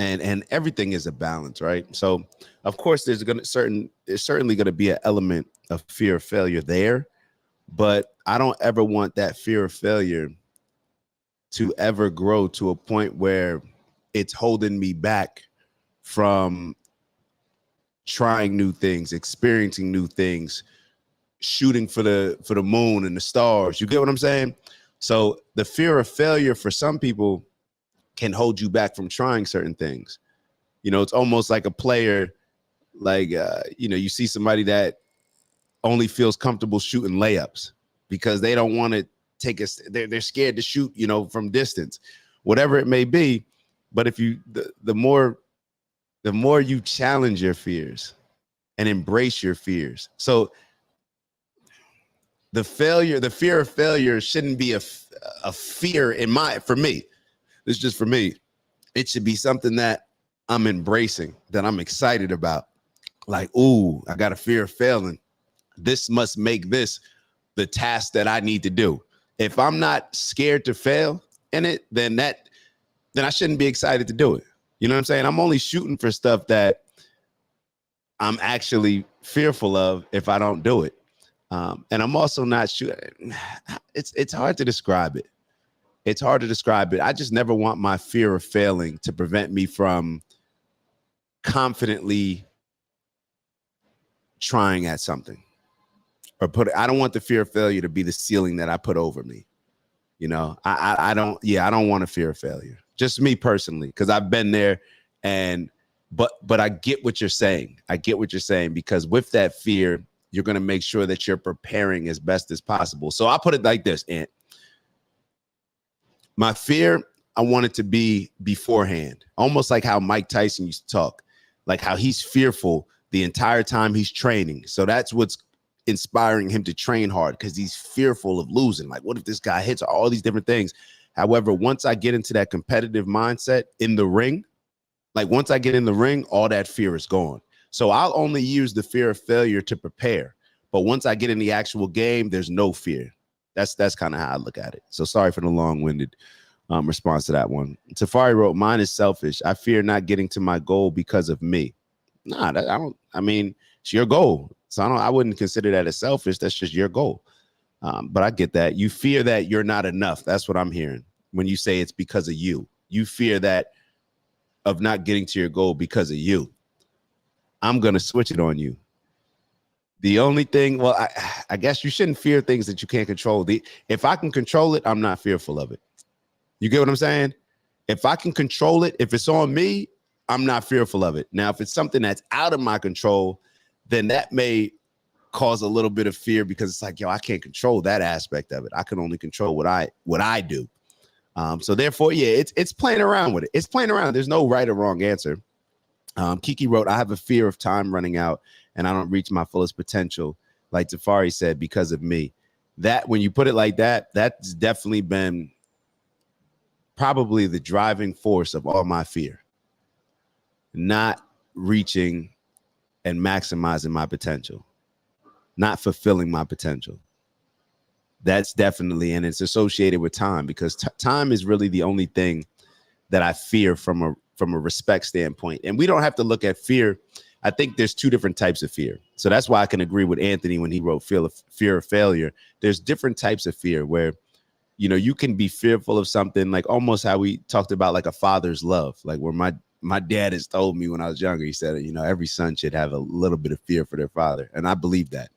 And everything is a balance, right? So of course there's certainly going to be an element of fear of failure there, but I don't ever want that fear of failure to ever grow to a point where it's holding me back from trying new things, experiencing new things, shooting for the moon and the stars. You get what I'm saying? So the fear of failure for some people can hold you back from trying certain things. You know, it's almost like a player, like, you see somebody that only feels comfortable shooting layups because they don't want to they're scared to shoot, from distance, whatever it may be. But if the more you challenge your fears and embrace your fears. So the fear of failure shouldn't be a fear for me. This is just for me. It should be something that I'm embracing, that I'm excited about. Like, ooh, I got a fear of failing. This must make this the task that I need to do. If I'm not scared to fail in it, then I shouldn't be excited to do it. You know what I'm saying? I'm only shooting for stuff that I'm actually fearful of if I don't do it. And I'm also not shooting. It's hard to describe it. I just never want my fear of failing to prevent me from confidently trying at something, I don't want the fear of failure to be the ceiling that I put over me. I don't want a fear of failure. Just me personally, because I've been there, but I get what you're saying. Because with that fear, you're going to make sure that you're preparing as best as possible. So I'll put it like this, Ant. My fear, I want it to be beforehand, almost like how Mike Tyson used to talk, like how he's fearful the entire time he's training. So that's what's inspiring him to train hard, because he's fearful of losing. Like, what if this guy hits, all these different things? However, once I get into that competitive mindset in the ring, all that fear is gone. So I'll only use the fear of failure to prepare. But once I get in the actual game, there's no fear. That's kind of how I look at it. So sorry for the long-winded response to that one. Safari wrote, mine is selfish. I fear not getting to my goal because of me. It's your goal. So I wouldn't consider that as selfish. That's just your goal. But I get that. You fear that you're not enough. That's what I'm hearing when you say it's because of you. You fear that of not getting to your goal because of you. I'm going to switch it on you. The only thing, I guess you shouldn't fear things that you can't control. If I can control it, I'm not fearful of it. You get what I'm saying? If I can control it, if it's on me, I'm not fearful of it. Now, if it's something that's out of my control, then that may cause a little bit of fear, because it's like, I can't control that aspect of it. I can only control what I do. So therefore, it's playing around with it. It's playing around. There's no right or wrong answer. Kiki wrote, I have a fear of time running out and I don't reach my fullest potential, like Tafari said, because of me. That, when you put it like that, that's definitely been probably the driving force of all my fear. Not reaching and maximizing my potential, not fulfilling my potential. That's definitely, and it's associated with time, because time is really the only thing that I fear from a respect standpoint. And we don't have to look at fear. I think there's two different types of fear. So that's why I can agree with Anthony when he wrote fear of failure. There's different types of fear where, you can be fearful of something, like almost how we talked about, like a father's love, like where my dad has told me when I was younger, he said, every son should have a little bit of fear for their father. And I believe that.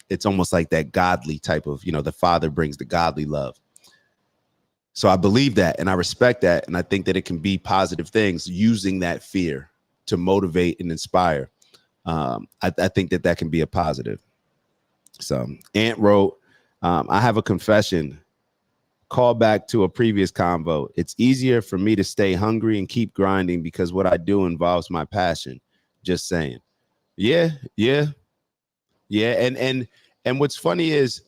It's almost like that godly type of, the father brings the godly love. So I believe that, and I respect that, and I think that it can be positive things using that fear to motivate and inspire. I think that that can be a positive. So Ant wrote, I have a confession. Call back to a previous convo. It's easier for me to stay hungry and keep grinding because what I do involves my passion. Just saying. Yeah, yeah, yeah. And what's funny is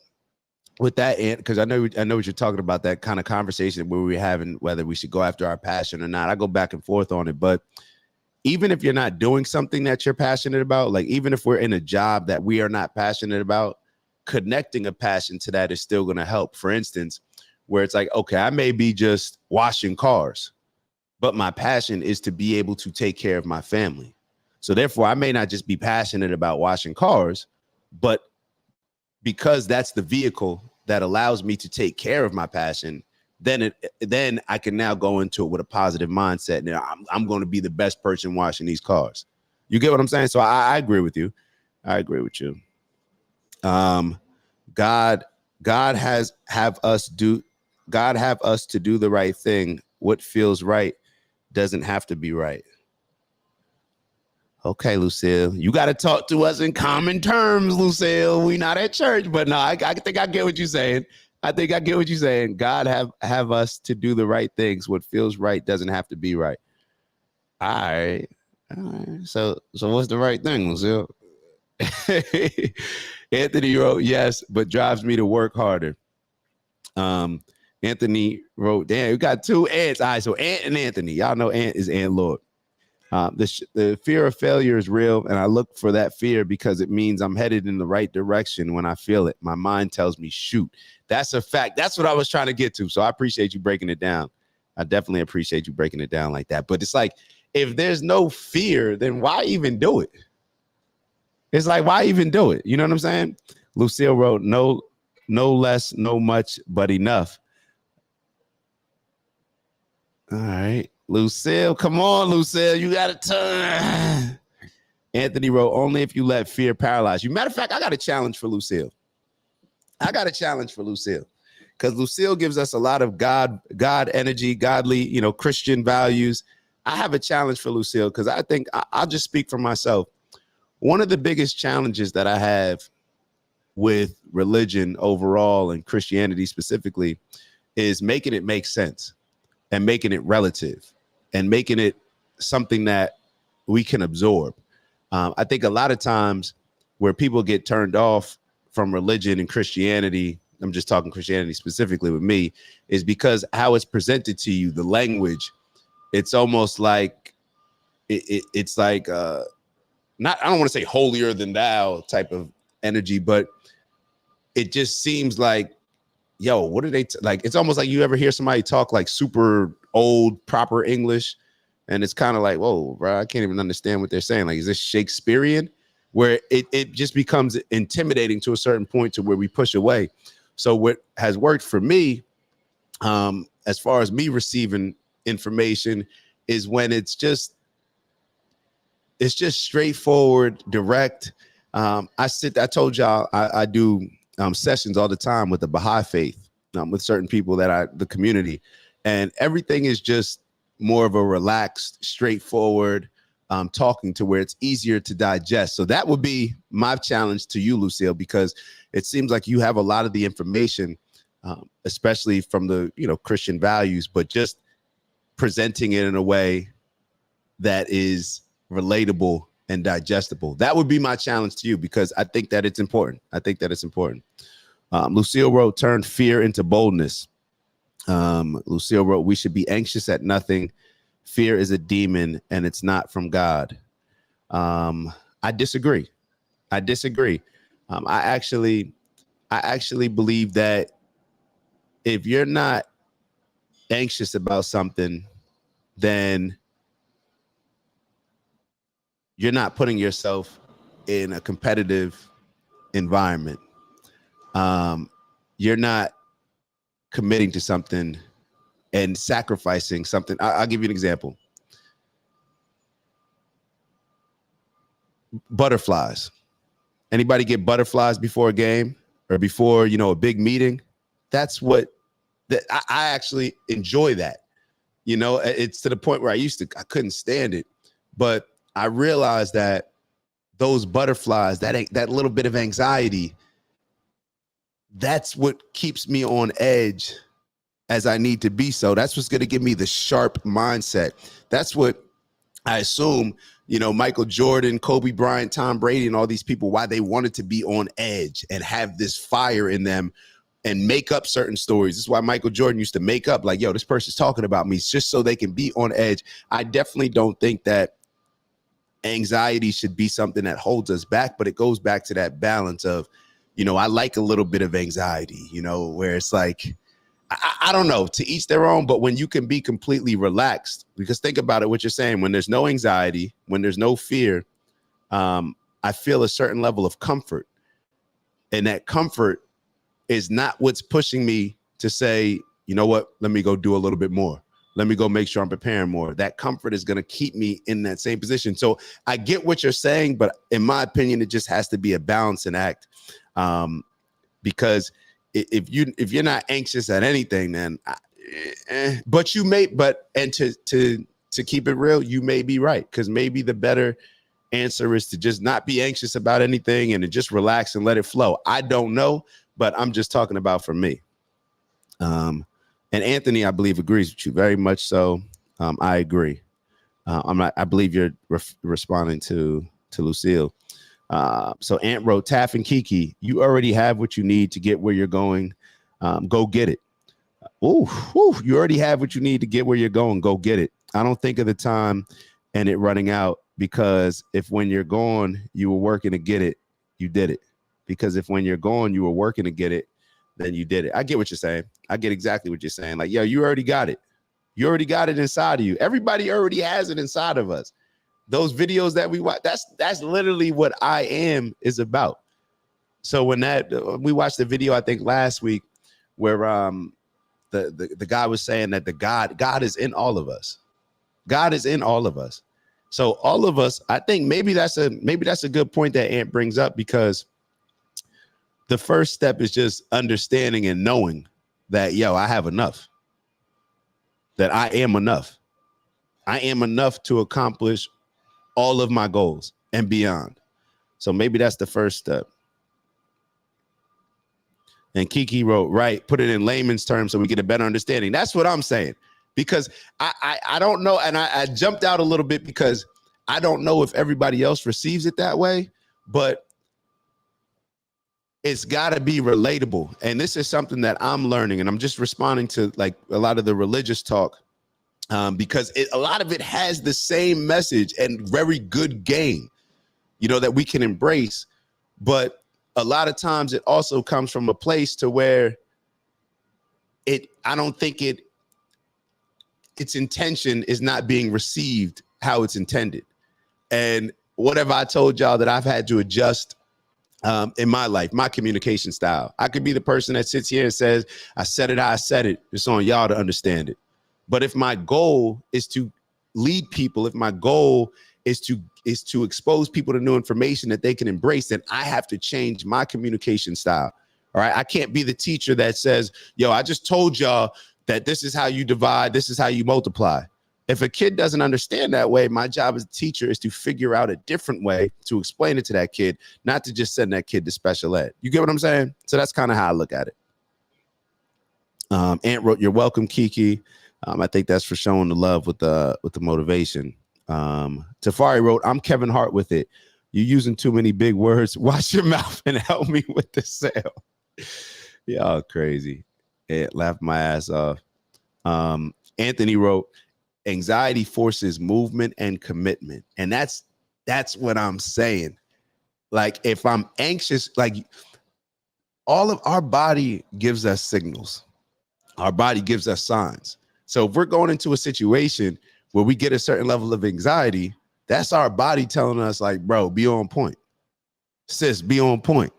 with that, Ant, because I know what you're talking about, that kind of conversation where we're having whether we should go after our passion or not. I go back and forth on it, but even if you're not doing something that you're passionate about, like even if we're in a job that we are not passionate about, connecting a passion to that is still going to help. For instance, where it's like, okay, I may be just washing cars, but my passion is to be able to take care of my family. So therefore, I may not just be passionate about washing cars, but because that's the vehicle that allows me to take care of my passion, then I can now go into it with a positive mindset. Now I'm going to be the best person washing these cars. You get what I'm saying? So I agree with you. I agree with you. God have us to do the right thing. What feels right doesn't have to be right. Okay, Lucille, you got to talk to us in common terms, Lucille. We not at church, but no, I think I get what you're saying. I think I get what you're saying. God have us to do the right things. What feels right doesn't have to be right. All right. All right. So what's the right thing, Lucille? Anthony wrote, yes, but drives me to work harder. Anthony wrote, damn, we got two Ants. All right, so Ant and Anthony. Y'all know Ant is Ant Lord. The fear of failure is real, and I look for that fear because it means I'm headed in the right direction when I feel it. My mind tells me, shoot. That's a fact. That's what I was trying to get to. So I appreciate you breaking it down. I definitely appreciate you breaking it down like that. But it's like, if there's no fear, then why even do it? It's like, why even do it? You know what I'm saying? Lucille wrote, no less, no much, but enough. All right. Lucille, come on, Lucille. You got to turn. Anthony wrote, only if you let fear paralyze you. Matter of fact, I got a challenge for Lucille. Because Lucille gives us a lot of God energy, godly, Christian values. I have a challenge for Lucille because I think I'll just speak for myself. One of the biggest challenges that I have with religion overall and Christianity specifically is making it make sense and making it relative and making it something that we can absorb. I think a lot of times where people get turned off from religion and Christianity, I'm just talking Christianity specifically with me, is because how it's presented to you, the language, it's almost like it's like not, I don't want to say holier than thou type of energy, but it just seems like, yo, what are they like? It's almost like you ever hear somebody talk like super old, proper English, and it's kind of like, whoa, bro, I can't even understand what they're saying. Like, is this Shakespearean? Where it just becomes intimidating to a certain point to where we push away. So what has worked for me, as far as me receiving information, is when it's just straightforward, direct. I told y'all I do sessions all the time with the Baha'i faith, with certain people the community, and everything is just more of a relaxed, straightforward talking to where it's easier to digest. So that would be my challenge to you, Lucille, because it seems like you have a lot of the information, especially from the Christian values, but just presenting it in a way that is relatable and digestible. That would be my challenge to you, because I think that it's important. Lucille wrote, turn fear into boldness. Lucille wrote, we should be anxious at nothing. Fear is a demon and it's not from God. I disagree. I actually believe that if you're not anxious about something, then you're not putting yourself in a competitive environment. You're not committing to something and sacrificing something. I'll give you an example. Butterflies. Anybody get butterflies before a game or before, a big meeting? That's what that I actually enjoy that. You know, it's to the point where I couldn't stand it. But I realized that those butterflies, that little bit of anxiety, that's what keeps me on edge as I need to be. So that's what's going to give me the sharp mindset. That's what I assume, you know, Michael Jordan, Kobe Bryant, Tom Brady, and all these people, why they wanted to be on edge and have this fire in them and make up certain stories. This is why Michael Jordan used to make up like, yo, this person's talking about me, just so they can be on edge. I definitely don't think that anxiety should be something that holds us back, but it goes back to that balance of, you know, I like a little bit of anxiety, you know, where it's like, I don't know, to each their own, but when you can be completely relaxed, because think about it, what you're saying, when there's no anxiety, when there's no fear, I feel a certain level of comfort. And that comfort is not what's pushing me to say, you know what, let me go do a little bit more. Let me go make sure I'm preparing more. That comfort is going to keep me in that same position. So I get what you're saying, but in my opinion, it just has to be a balancing act. Because if you're not anxious at anything, then but you may, and to keep it real, you may be right, because maybe the better answer is to just not be anxious about anything and to just relax and let it flow. I don't know, but I'm just talking about for me. And Anthony, I believe, agrees with you very much. So I agree. I believe you're responding to Lucille. So Ant wrote, Taff and Kiki, you already have what you need to get where you're going. Go get it. You already have what you need to get where you're going. Go get it. I don't think of the time and it running out, because if when you're gone, you were working to get it, you did it. Because if when you're gone, you were working to get it, then you did it. I get what you're saying. I get exactly what you're saying. Like, yo, you already got it. You already got it inside of you. Everybody already has it inside of us. Those videos that we watch, that's literally what I am is about. So when we watched the video, I think last week, where the guy was saying that God is in all of us. God is in all of us. So all of us, I think maybe that's a good point that Ant brings up, because the first step is just understanding and knowing that, yo, I have enough, that I am enough. I am enough to accomplish all of my goals and beyond. So maybe that's the first step. And Kiki wrote, right, put it in layman's terms so we get a better understanding. That's what I'm saying, because I don't know. And I jumped out a little bit because I don't know if everybody else receives it that way, but it's got to be relatable. And this is something that I'm learning, and I'm just responding to like a lot of the religious talk, because a lot of it has the same message and very good game, you know, that we can embrace. But a lot of times it also comes from a place to where I don't think its intention is not being received how it's intended. And whatever I told y'all that I've had to adjust in my life, my communication style. I could be the person that sits here and says, I said it how I said it. It's on y'all to understand it. But if my goal is to lead people, if my goal is to expose people to new information that they can embrace, then I have to change my communication style. All right. I can't be the teacher that says, yo, I just told y'all that this is how you divide, this is how you multiply. If a kid doesn't understand that way, my job as a teacher is to figure out a different way to explain it to that kid, not to just send that kid to special ed. You get what I'm saying? So that's kind of how I look at it. Ant wrote, you're welcome, Kiki. I think that's for showing the love with the motivation. Tafari wrote, I'm Kevin Hart with it. You're using too many big words. Watch your mouth and help me with the sale. Y'all crazy. It laughed my ass off. Anthony wrote, anxiety forces movement and commitment. And that's what I'm saying. Like, if I'm anxious, like, all of our body gives us signals. Our body gives us signs. So if we're going into a situation where we get a certain level of anxiety, that's our body telling us, like, bro, be on point. Sis, be on point.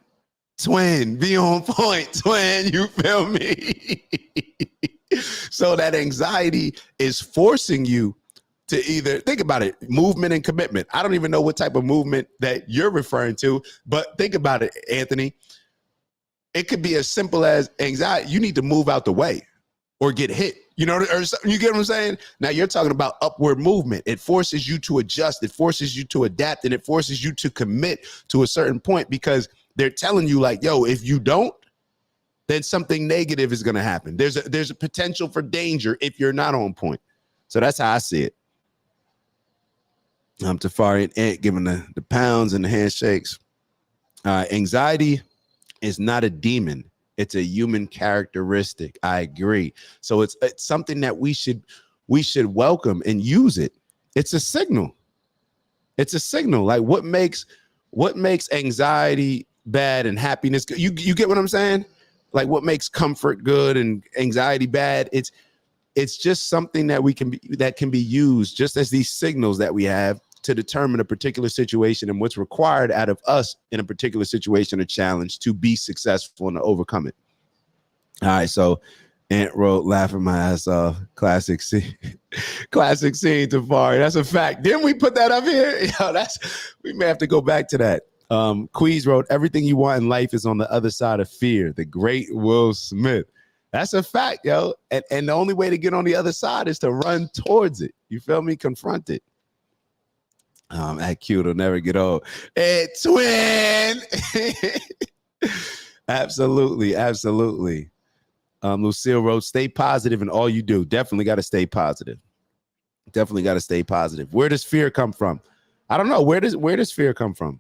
Twin, be on point. Twin, you feel me? So that anxiety is forcing you to either, think about it, movement and commitment. I don't even know what type of movement that you're referring to, but think about it, Anthony. It could be as simple as anxiety. You need to move out the way. or get hit. You know, or something, you get what I'm saying? Now you're talking about upward movement. It forces you to adjust. It forces you to adapt, and it forces you to commit to a certain point, because they're telling you like, yo, if you don't, then something negative is going to happen. There's a potential for danger if you're not on point. So that's how I see it. Tafari and Ant giving the pounds and the handshakes. Anxiety is not a demon. It's a human characteristic. I agree. So it's something that we should welcome and use it. It's a signal. It's a signal. Like what makes anxiety bad and happiness good? You get what I'm saying? Like what makes comfort good and anxiety bad? It's just something that can be used just as these signals that we have to determine a particular situation and what's required out of us in a particular situation or challenge to be successful and to overcome it. All right, so Ant wrote, laughing my ass off. Classic scene. Classic scene, Tafari. That's a fact. Didn't we put that up here? Yo, we may have to go back to that. Queez wrote, everything you want in life is on the other side of fear. The great Will Smith. That's a fact, yo. And the only way to get on the other side is to run towards it. You feel me? Confront it. That cute will never get old. Hey, twin. Absolutely, absolutely. Lucille wrote, stay positive in all you do. Definitely got to stay positive. Definitely got to stay positive. Where does fear come from? I don't know. Where does fear come from?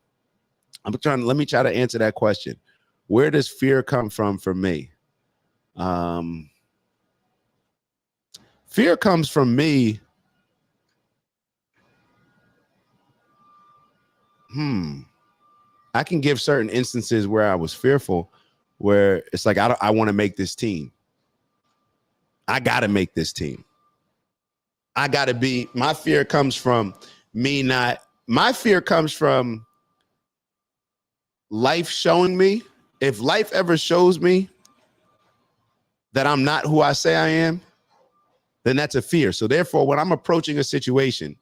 Let me try to answer that question. Where does fear come from for me? Fear comes from me. I can give certain instances where I was fearful, where it's like, I want to make this team. I got to make this team. My fear comes from my fear comes from life showing me. If life ever shows me that I'm not who I say I am, then that's a fear. So therefore, when I'm approaching a situation,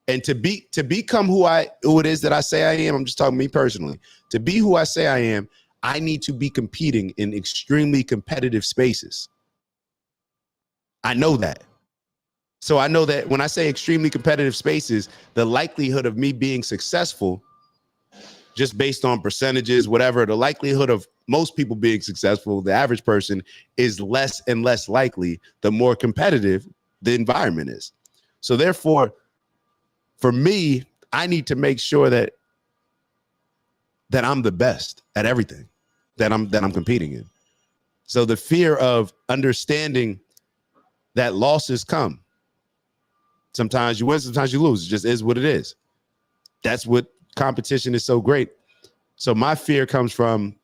and to become who it is that I say I am, I'm just talking me personally. To be who I say I am, I need to be competing in extremely competitive spaces. I know that. So I know that when I say extremely competitive spaces, the likelihood of me being successful, just based on percentages, whatever, the likelihood of most people being successful, the average person, is less and less likely the more competitive the environment is. So therefore, for me, I need to make sure that I'm the best at everything that I'm competing in. So the fear of understanding that losses come. Sometimes you win, sometimes you lose. It just is what it is. That's what competition is so great. So my fear comes from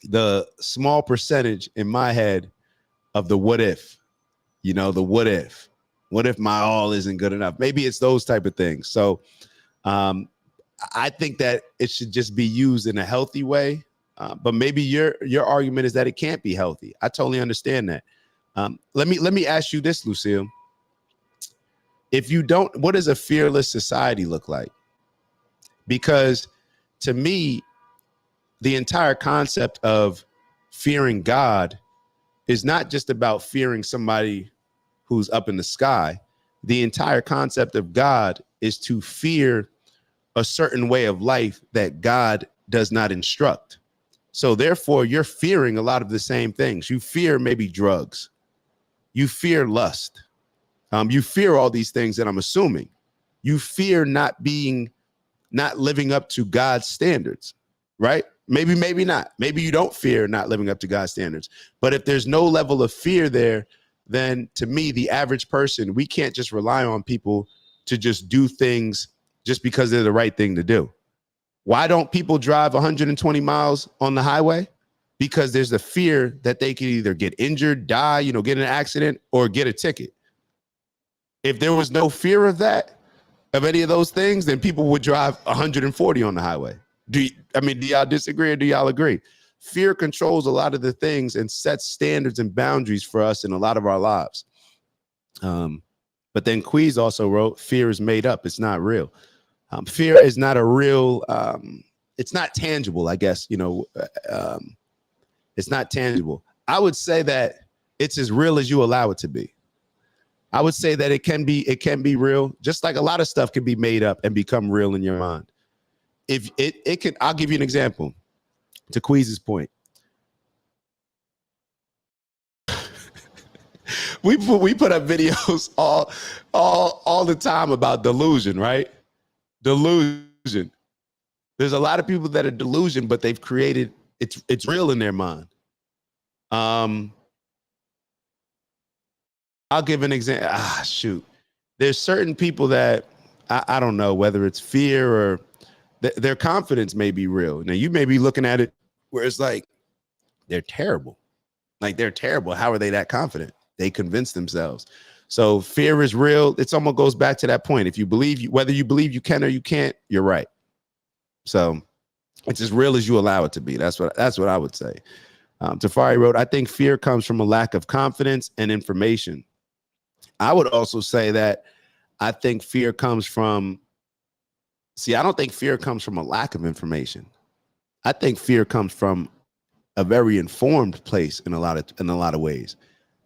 the small percentage in my head of the what if, the what if. What if my all isn't good enough? Maybe it's those type of things. So I think that it should just be used in a healthy way. But maybe your argument is that it can't be healthy. I totally understand that. Let me ask you this, Lucille. If you don't, what does a fearless society look like? Because to me, the entire concept of fearing God is not just about fearing somebody who's up in the sky. The entire concept of God is to fear a certain way of life that God does not instruct. So therefore, you're fearing a lot of the same things. You fear maybe drugs. You fear lust. You fear all these things that I'm assuming. You fear not living up to God's standards, right? Maybe not. Maybe you don't fear not living up to God's standards. But if there's no level of fear there, then to me, the average person, we can't just rely on people to just do things just because they're the right thing to do. Why don't people drive 120 miles on the highway? Because there's a fear that they could either get injured, die, get in an accident, or get a ticket. If there was no fear of that, of any of those things, then people would drive 140 on the highway. Do y'all disagree or do y'all agree? Fear controls a lot of the things and sets standards and boundaries for us in a lot of our lives. But then Queez also wrote, fear is made up. It's not real. Fear is not a real, it's not tangible, I guess, it's not tangible. I would say that it's as real as you allow it to be. I would say that it can be real, just like a lot of stuff can be made up and become real in your mind. If it can, I'll give you an example to Queez's point. We put up videos all the time about delusion, right? Delusion. There's a lot of people that are delusion, but they've created it's real in their mind. I'll give an example. Shoot. There's certain people that I don't know whether it's fear or their confidence may be real. Now you may be looking at it where it's like they're terrible. Like they're terrible. How are they that confident? They convince themselves. So fear is real. It's almost goes back to that point. If you believe, whether you believe you can or you can't, you're right. So it's as real as you allow it to be. That's what I would say. Tafari wrote, I think fear comes from a lack of confidence and information. I would also say that I think fear comes from, I don't think fear comes from a lack of information. I think fear comes from a very informed place in a lot of ways.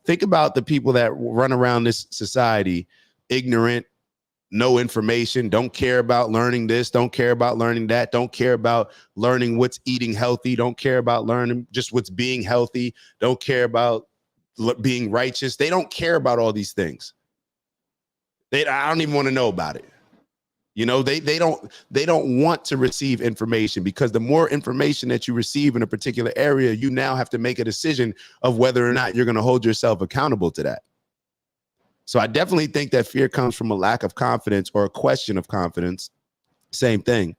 Think about the people that run around this society, ignorant, no information, don't care about learning this, don't care about learning that, don't care about learning what's eating healthy, don't care about learning just what's being healthy, don't care about being righteous. They don't care about all these things. I don't even want to know about it. You know, they don't want to receive information, because the more information that you receive in a particular area, you now have to make a decision of whether or not you're going to hold yourself accountable to that. So I definitely think that fear comes from a lack of confidence or a question of confidence. Same thing.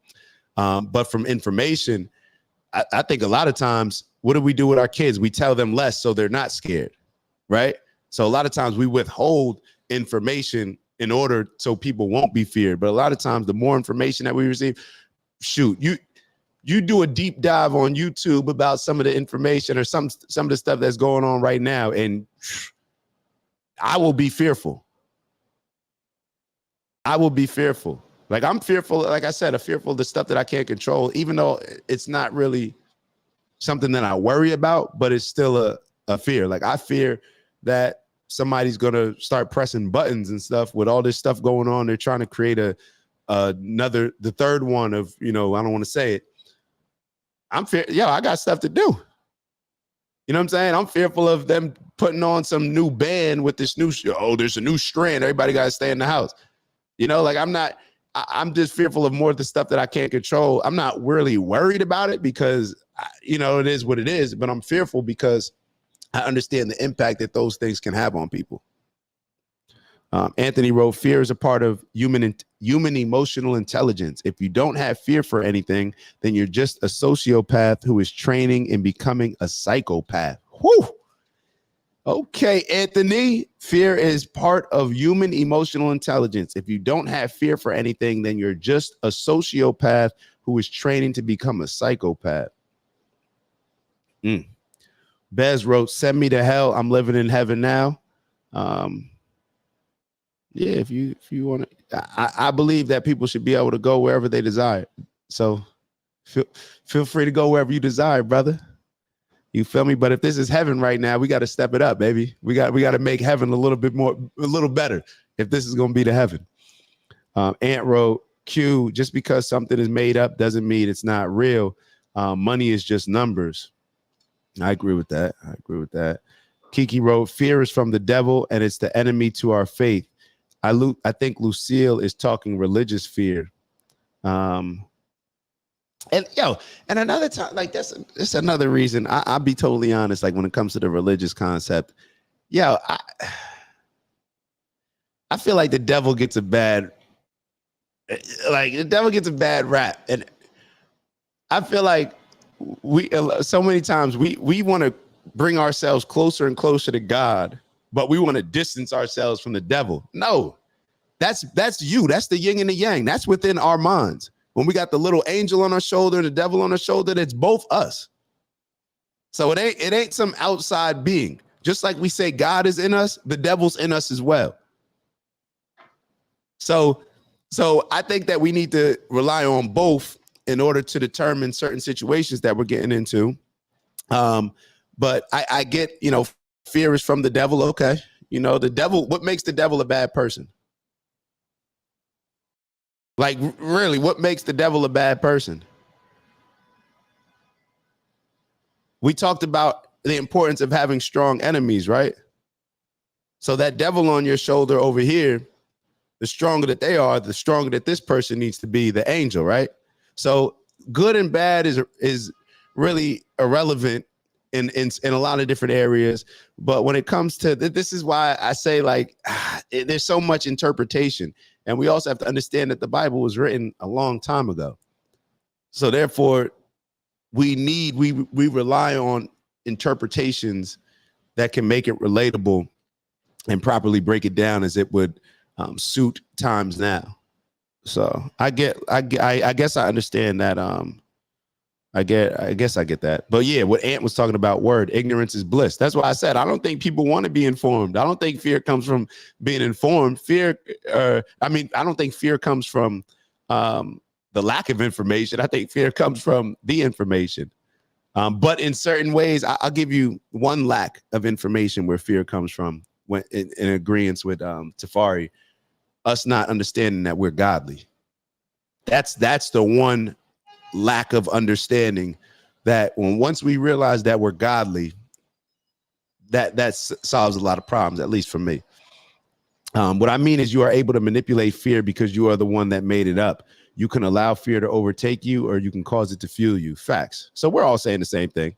But from information, I think a lot of times, what do we do with our kids? We tell them less so they're not scared, right? So a lot of times we withhold information in order so people won't be feared. But a lot of times, the more information that we receive, shoot, you do a deep dive on YouTube about some of the information or some of the stuff that's going on right now, and I will be fearful. I will be fearful. Like I'm fearful, like I said, I'm fearful of the stuff that I can't control, even though it's not really something that I worry about, but it's still a fear. Like I fear that somebody's going to start pressing buttons and stuff with all this stuff going on. They're trying to create the third one of, I don't want to say it. I got stuff to do. You know what I'm saying? I'm fearful of them putting on some new band with this new, there's a new strand. Everybody got to stay in the house. Like I'm just fearful of more of the stuff that I can't control. I'm not really worried about it because, it is what it is, but I'm fearful because I understand the impact that those things can have on people. Anthony wrote, fear is a part of human emotional intelligence. If you don't have fear for anything, then you're just a sociopath who is training and becoming a psychopath. Whew. Okay, Anthony, fear is part of human emotional intelligence. If you don't have fear for anything, then you're just a sociopath who is training to become a psychopath. Bez wrote, send me to hell. I'm living in heaven now. Yeah, if you want to, I believe that people should be able to go wherever they desire. So feel free to go wherever you desire, brother. You feel me? But if this is heaven right now, we got to step it up, baby. We got to make heaven a little better if this is going to be the heaven. Ant wrote, Q, just because something is made up doesn't mean it's not real. Money is just numbers. I agree with that. Kiki wrote, fear is from the devil and it's the enemy to our faith. I think Lucille is talking religious fear. And another time, like that's another reason I'll be totally honest. Like when it comes to the religious concept, I feel like the devil gets a bad rap. And I feel like so many times we want to bring ourselves closer and closer to God, but we want to distance ourselves from the devil. No, that's you. That's the yin and the yang. That's within our minds. When we got the little angel on our shoulder and the devil on our shoulder, that's both us. So it ain't some outside being. Just like we say God is in us, the devil's in us as well. So I think that we need to rely on both in order to determine certain situations that we're getting into. But I get, fear is from the devil. Okay. You know, the devil, what makes the devil a bad person? Like, really, what makes the devil a bad person? We talked about the importance of having strong enemies, right? So that devil on your shoulder over here, the stronger that they are, the stronger that this person needs to be, the angel, right? So good and bad is really irrelevant in a lot of different areas. But when it comes to this is why I say, like, there's so much interpretation. And we also have to understand that the Bible was written a long time ago. So therefore, we rely on interpretations that can make it relatable and properly break it down as it would suit times now. So I guess I understand that. I guess I get that. But yeah, what Ant was talking about, word, ignorance is bliss. That's why I said I don't think people want to be informed. I don't think fear comes from being informed. I don't think fear comes from the lack of information. I think fear comes from the information. But in certain ways, I'll give you one lack of information where fear comes from, when in agreement with Tafari, us not understanding that we're godly. That's the one lack of understanding, that once we realize that we're godly, that solves a lot of problems, at least for me. What I mean is, you are able to manipulate fear because you are the one that made it up. You can allow fear to overtake you, or you can cause it to fuel you. Facts. So we're all saying the same thing.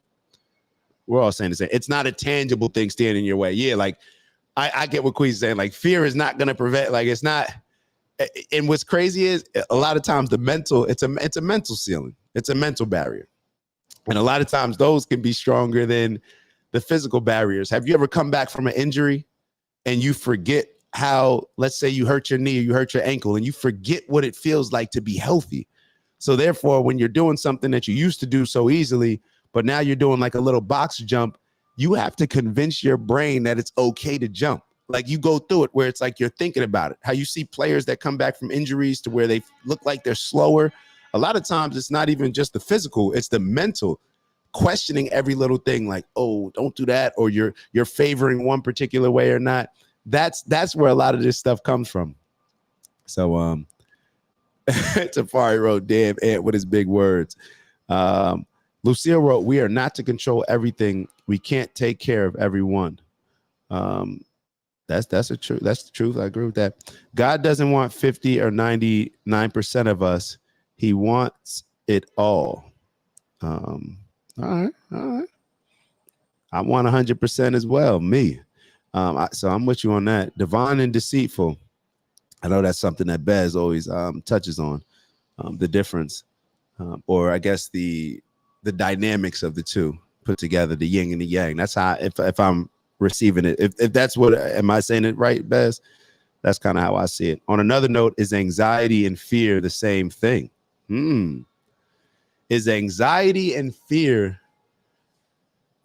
We're all saying the same. It's not a tangible thing standing in your way. Yeah, like I get what Queen's saying. Like, fear is not going to prevent. Like, it's not. And what's crazy is, a lot of times it's a mental ceiling. It's a mental barrier. And a lot of times those can be stronger than the physical barriers. Have you ever come back from an injury and you forget how, let's say you hurt your knee or you hurt your ankle, and you forget what it feels like to be healthy? So therefore, when you're doing something that you used to do so easily, but now you're doing like a little box jump, you have to convince your brain that it's okay to jump. Like, you go through it where it's like you're thinking about it. How you see players that come back from injuries to where they look like they're slower. A lot of times it's not even just the physical, it's the mental, questioning every little thing, like, oh, don't do that, or you're favoring one particular way or not. That's where a lot of this stuff comes from. So Tafari wrote, damn, Ant with his big words. Lucille wrote, we are not to control everything. We can't take care of everyone. That's the truth. That's the truth. I agree with that. God doesn't want 50 or 99% of us. He wants it all. All right. I want 100% as well. Me. So I'm with you on that. Divine and deceitful. I know that's something that Bez always touches on, the difference, or I guess the dynamics of the two put together, the yin and the yang. That's how, if I'm receiving it, if that's what, am I saying it right, Bez? That's kind of how I see it. On another note, is anxiety and fear the same thing? Is anxiety and fear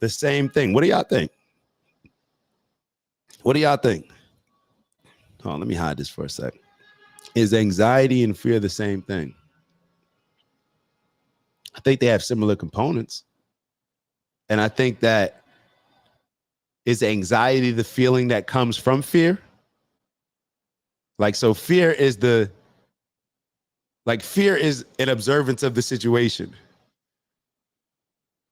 the same thing? What do y'all think? What do y'all think? Hold on, let me hide this for a sec. Is anxiety and fear the same thing? I think they have similar components. And I think that, is anxiety the feeling that comes from fear? Like, so fear is an observance of the situation.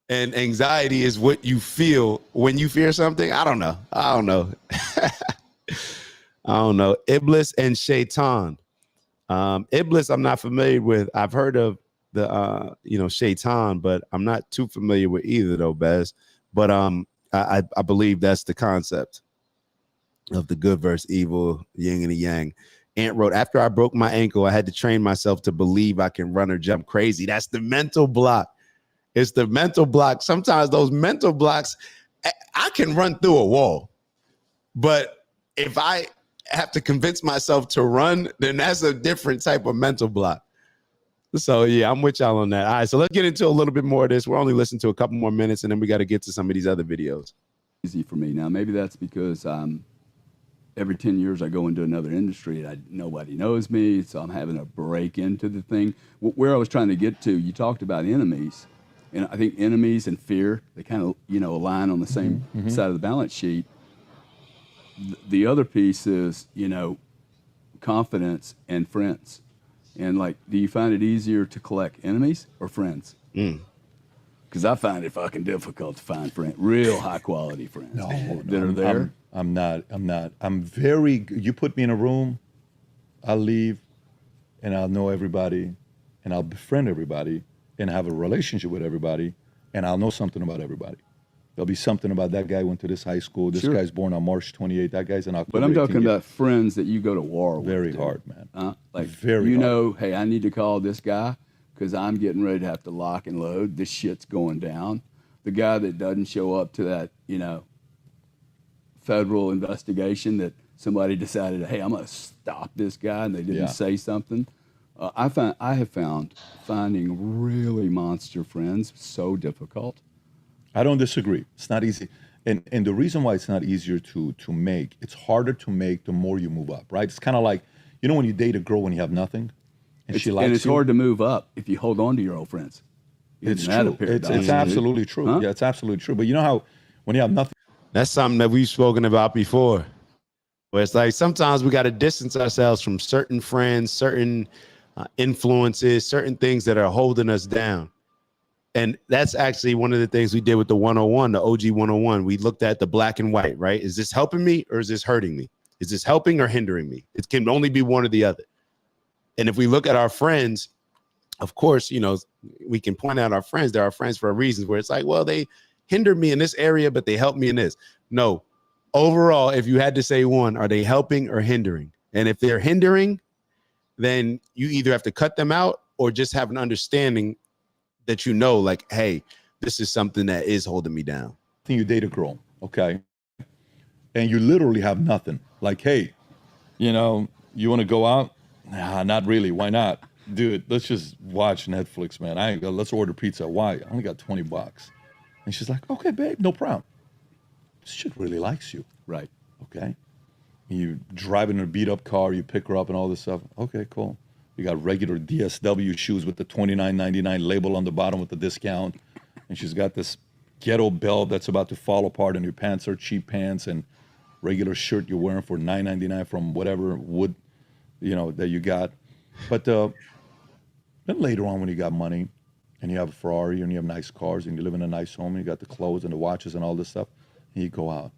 And anxiety is what you feel when you fear something. I don't know. I don't know. Iblis and Shaitan. Iblis, I'm not familiar with. I've heard of the Shaitan, but I'm not too familiar with either though, Bez. But I believe that's the concept of the good versus evil, yin and the yang. Ant wrote, after I broke my ankle, I had to train myself to believe I can run or jump crazy. That's the mental block. It's the mental block. Sometimes those mental blocks, I can run through a wall, but if I have to convince myself to run, then that's a different type of mental block. So yeah, I'm with y'all on that. All right, so let's get into a little bit more of this. We're only listening to a couple more minutes, and then we got to get to some of these other videos. Easy for me now. Maybe that's because every 10 years I go into another industry and nobody knows me, so I'm having to break into the thing. Where I was trying to get to, you talked about enemies. And I think enemies and fear, they kind of, align on the same side of the balance sheet. The other piece is, confidence and friends. And like, do you find it easier to collect enemies or friends? Because I find it fucking difficult to find real high quality friends that are there. I'm not. I'm very. You put me in a room, I'll leave, and I'll know everybody, and I'll befriend everybody, and have a relationship with everybody, and I'll know something about everybody. There'll be something about that guy went to this high school. This guy's born on March 28th. That guy's in October. But I'm talking about friends that you go to war with. Very hard, man. Like, very hard. Hey, I need to call this guy because I'm getting ready to have to lock and load. This shit's going down. The guy that doesn't show up to that, federal investigation that somebody decided, hey, I'm going to stop this guy, and they didn't say something. I have found finding really monster friends so difficult. I don't disagree. It's not easy. And the reason why it's not easier to make, it's harder to make the more you move up, right? It's kind of like, when you date a girl when you have nothing, and she likes you. And it's hard to move up if you hold on to your old friends. It's true. It's absolutely true. Huh? Yeah, it's absolutely true. But you know how when you have nothing. That's something that we've spoken about before. Where it's like sometimes we got to distance ourselves from certain friends, certain influences, certain things that are holding us down. And that's actually one of the things we did with the 101, the OG 101. We looked at the black and white, right? Is this helping me or is this hurting me? Is this helping or hindering me? It can only be one or the other. And if we look at our friends, of course, we can point out our friends. They're our friends for a reason, where it's like, well, they hinder me in this area, but they help me in this. No, overall, if you had to say one, are they helping or hindering? And if they're hindering, then you either have to cut them out or just have an understanding that like, hey, this is something that is holding me down. You date a girl, okay, and you literally have nothing. Like, hey, you want to go out? Nah, not really. Why not? Dude, let's just watch Netflix, man. Let's order pizza. Why? I only got $20. And she's like, okay, babe, no problem. This chick really likes you. Right. Okay. You drive in a beat up car, you pick her up and all this stuff. Okay, cool. You got regular DSW shoes with the $29.99 label on the bottom with the discount. And she's got this ghetto belt that's about to fall apart, and your pants are cheap pants, and regular shirt you're wearing for $9.99 from whatever wood, that you got. But then later on, when you got money and you have a Ferrari and you have nice cars and you live in a nice home and you got the clothes and the watches and all this stuff, and you go out,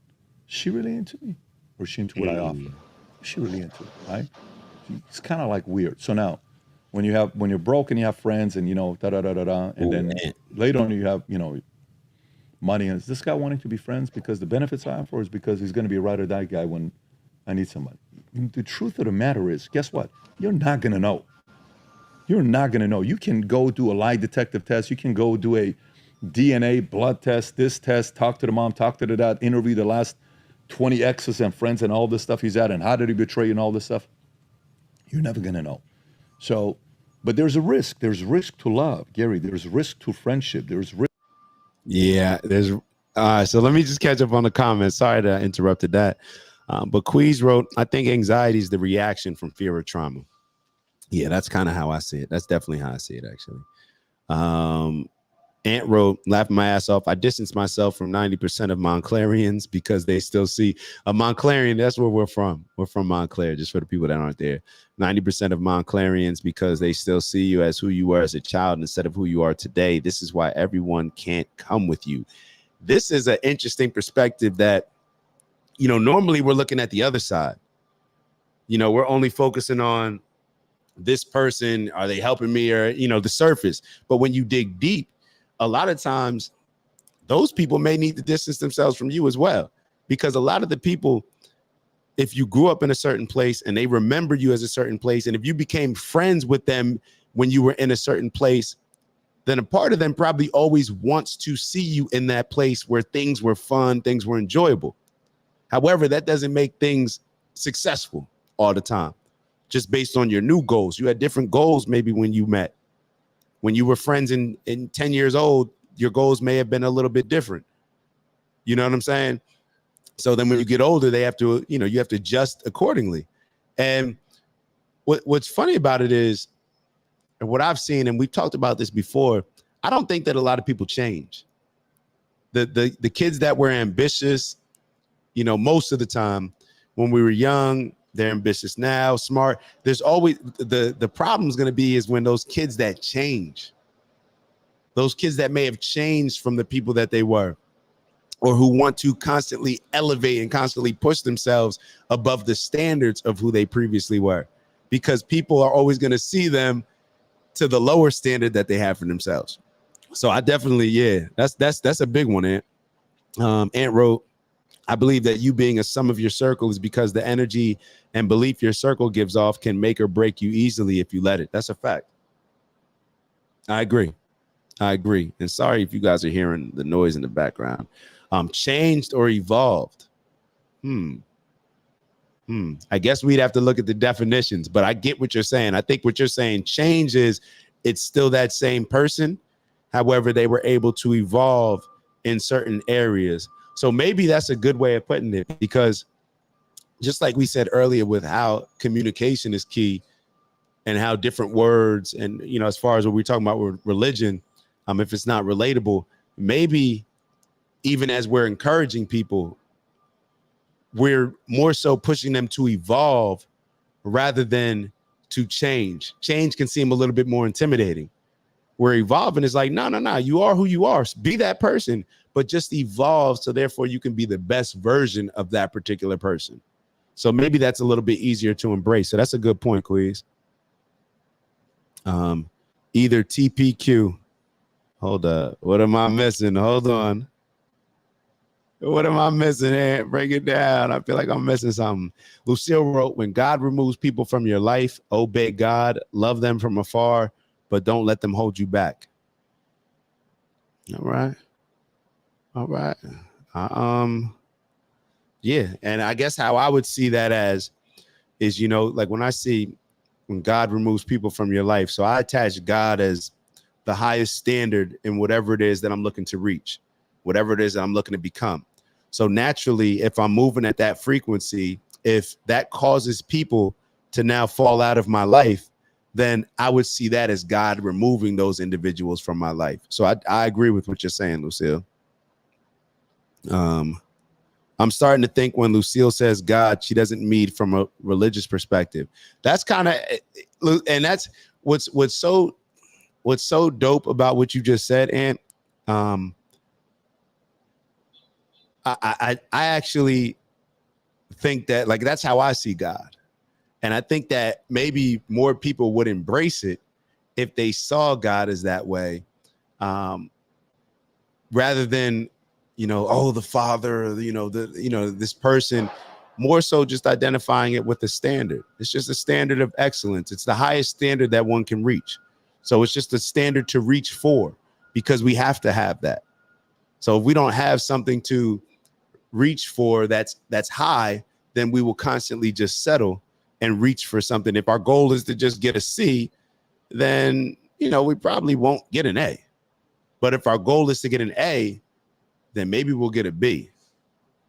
is she really into me? Or is she into what I offer? Is she really into it, right? It's kind of like weird. So now, when you're broke and you have friends and and then later on you have money, and is this guy wanting to be friends because the benefits I have, or is because he's going to be a ride or die guy when I need somebody? The truth of the matter is, guess what? You're not going to know. You're not going to know. You can go do a lie detective test. You can go do a DNA blood test, this test, talk to the mom, talk to the dad, interview the last 20 exes and friends and all this stuff he's at, and how did he betray you and all this stuff. You're never going to know. So, but there's a risk. There's risk to love, Gary. There's risk to friendship. There's risk. Yeah, there's. So let me just catch up on the comments. Sorry that I interrupted that. But Queez wrote, I think anxiety is the reaction from fear or trauma. Yeah, that's kind of how I see it. That's definitely how I see it, actually. Ant wrote, laughing my ass off, I distance myself from 90% of Montclairians because they still see a Montclairian. That's where we're from. We're from Montclair, just for the people that aren't there. 90% of Montclairians because they still see you as who you were as a child instead of who you are today. This is why everyone can't come with you. This is an interesting perspective that, normally we're looking at the other side. We're only focusing on this person. Are they helping me, or, the surface? But when you dig deep, a lot of times those people may need to distance themselves from you as well, because a lot of the people, if you grew up in a certain place and they remember you as a certain place, and if you became friends with them when you were in a certain place, then a part of them probably always wants to see you in that place where things were fun, things were enjoyable. However, that doesn't make things successful all the time, just based on your new goals. You had different goals maybe when you met. When you were friends in 10 years old, your goals may have been a little bit different. You know what I'm saying? So then when you get older, they have to, you have to adjust accordingly. And what's funny about it is, and what I've seen, and we've talked about this before, I don't think that a lot of people change. The kids that were ambitious, you know, most of the time when we were young, they're ambitious now, smart. There's always the problem is going to be is when those kids that change, those kids that may have changed from the people that they were, or who want to constantly elevate and constantly push themselves above the standards of who they previously were, because people are always going to see them to the lower standard that they have for themselves. So I definitely, yeah, that's a big one, Ant. Ant wrote, I believe that you being a sum of your circle is because the energy and belief your circle gives off can make or break you easily if you let it. That's a fact. I agree. And sorry if you guys are hearing the noise in the background. Changed or evolved. I guess we'd have to look at the definitions, but I get what you're saying. I think what you're saying, change is it's still that same person. However, they were able to evolve in certain areas. So maybe that's a good way of putting it, because just like we said earlier with how communication is key and how different words and, you know, as far as what we're talking about with religion, if it's not relatable, maybe even as we're encouraging people, we're more so pushing them to evolve rather than to change. Change can seem a little bit more intimidating. Where evolving is like, no, you are who you are. Be that person, but just evolve. So therefore you can be the best version of that particular person. So maybe that's a little bit easier to embrace. So that's a good point, Quiz. Either TPQ. Hold up. What am I missing? Hold on. What am I missing here? Break it down. I feel like I'm missing something. Lucille wrote, when God removes people from your life, obey God, love them from afar, but don't let them hold you back. All right. Yeah. And I guess how I would see that as is, you know, like when God removes people from your life. So I attach God as the highest standard in whatever it is that I'm looking to reach, whatever it is that I'm looking to become. So naturally, if I'm moving at that frequency, if that causes people to now fall out of my life, then I would see that as God removing those individuals from my life. So I agree with what you're saying, Lucille. I'm starting to think when Lucille says God, she doesn't mean from a religious perspective. That's kind of, and that's what's so dope about what you just said, Ant. I actually think that, like, that's how I see God. And I think that maybe more people would embrace it if they saw God as that way, rather than, you know, oh, the Father, this person, more so just identifying it with a standard. It's just a standard of excellence. It's the highest standard that one can reach. So it's just a standard to reach for, because we have to have that. So if we don't have something to reach for that's high, then we will constantly just settle and reach for something. If our goal is to just get a C, then, you know, we probably won't get an A. But if our goal is to get an A, then maybe we'll get a B,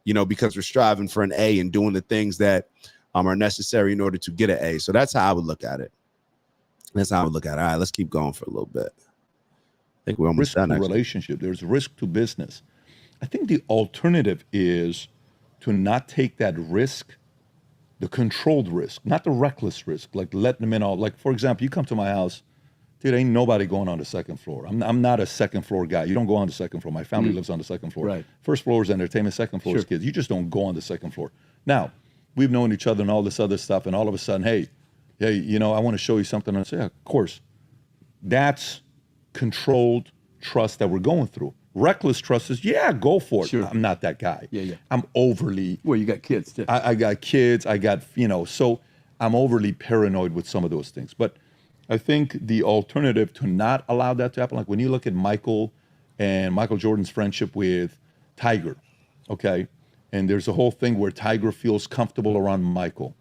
you know, because we're striving for an A and doing the things that are necessary in order to get an A. So that's how I would look at it. All right, let's keep going for a little bit. I think we're almost done. Relationship. There's risk to business. I think the alternative is to not take that risk, the controlled risk, not the reckless risk, like letting them in all. Like, for example, you come to my house, dude, ain't nobody going on the second floor. I'm not a second floor guy. You don't go on the second floor. My family lives on the second floor. Right. First floor is entertainment, second floor is kids. You just don't go on the second floor. Now, we've known each other and all this other stuff, and all of a sudden, hey, you know, I want to show you something. And I say, yeah, of course. That's controlled trust that we're going through. Reckless trust is, yeah, go for it. I'm not that guy. Yeah. I'm overly. Well, you got kids too. I got kids. I got, you know, so I'm overly paranoid with some of those things. But I think the alternative to not allow that to happen, like when you look at Michael and Michael Jordan's friendship with Tiger, okay, and there's a whole thing where Tiger feels comfortable around Michael.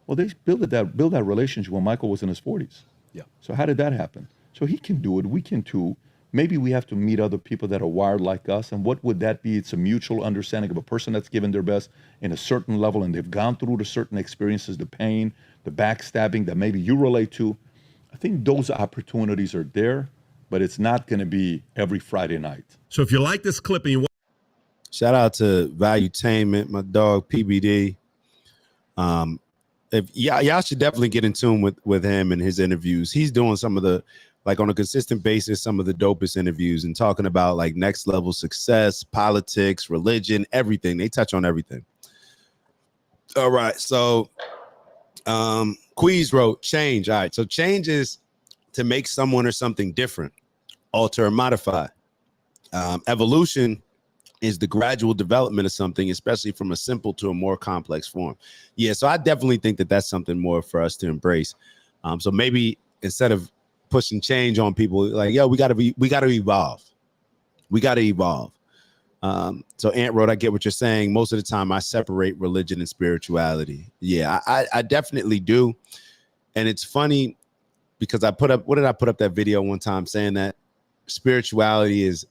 Well, they built that relationship when Michael was in his 40s. Yeah. So how did that happen? So he can do it. We can too. Maybe we have to meet other people that are wired like us. And what would that be? It's a mutual understanding of a person that's given their best in a certain level, and they've gone through the certain experiences, the pain, the backstabbing that maybe you relate to. I think those opportunities are there. but it's not going to be every Friday night. So if you like this clip and you want, shout out to Valuetainment, my dog PBD. If y'all should definitely get in tune with him and his interviews. He's doing some of the, like, on a consistent basis, some of the dopest interviews and talking about like next level success, politics, religion, everything. They touch on everything. All right. So Queez wrote change. All right. So change is to make someone or something different, alter or modify. Evolution is the gradual development of something, especially from a simple to a more complex form. Yeah, so I definitely think that that's something more for us to embrace. So maybe instead of pushing change on people, like, yo, we got to evolve. We got to evolve. So Ant wrote, I get what you're saying. Most of the time I separate religion and spirituality. Yeah, I definitely do. And it's funny because I put up that video one time saying that spirituality is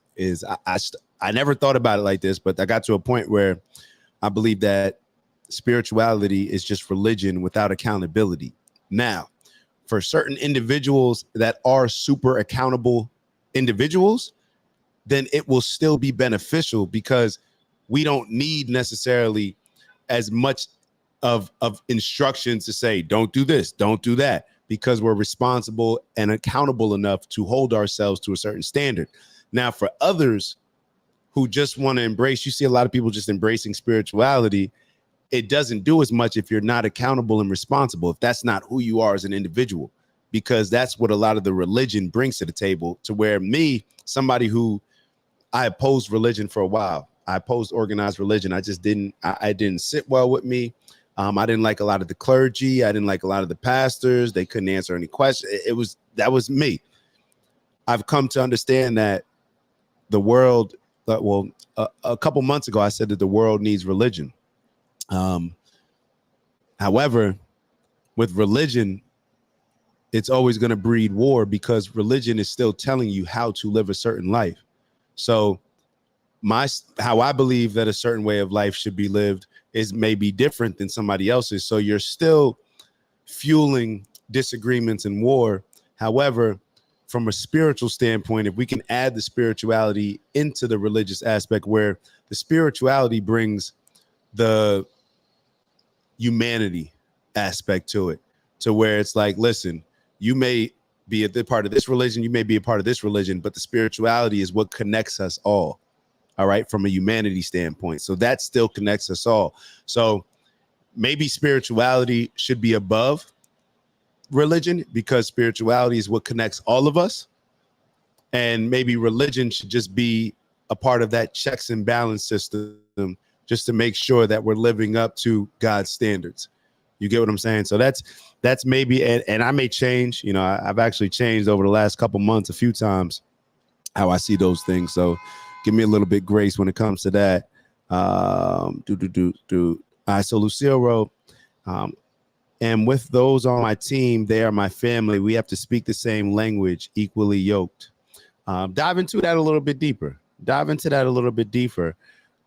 I never thought about it like this, but I got to a point where I believe that spirituality is just religion without accountability. Now, for certain individuals that are super accountable individuals, then it will still be beneficial because we don't need necessarily as much of instructions to say, don't do this, don't do that, because we're responsible and accountable enough to hold ourselves to a certain standard. Now, for others who just want to embrace, you see a lot of people just embracing spirituality. It doesn't do as much if you're not accountable and responsible, if that's not who you are as an individual, because that's what a lot of the religion brings to the table. To where me, somebody who, I opposed religion for a while. I opposed organized religion. I just didn't, I didn't sit well with me. I didn't like a lot of the clergy. I didn't like a lot of the pastors. They couldn't answer any questions. That was me. I've come to understand that the world, a couple months ago, I said that the world needs religion. However, with religion, it's always going to breed war because religion is still telling you how to live a certain life. So how I believe that a certain way of life should be lived is maybe different than somebody else's. So you're still fueling disagreements and war. However, from a spiritual standpoint, if we can add the spirituality into the religious aspect, where the spirituality brings the humanity aspect to it, to where it's like, listen, you may be a part of this religion, you may be a part of this religion, but the spirituality is what connects us all. All right, from a humanity standpoint. So that still connects us all. So maybe spirituality should be above religion because spirituality is what connects all of us. And maybe religion should just be a part of that checks and balance system, just to make sure that we're living up to God's standards. You get what I'm saying? So that's maybe, and I may change, you know, I've actually changed over the last couple months a few times how I see those things. So give me a little bit grace when it comes to that. All right, so Lucille wrote, and with those on my team, they are my family. We have to speak the same language, equally yoked. Dive into that a little bit deeper.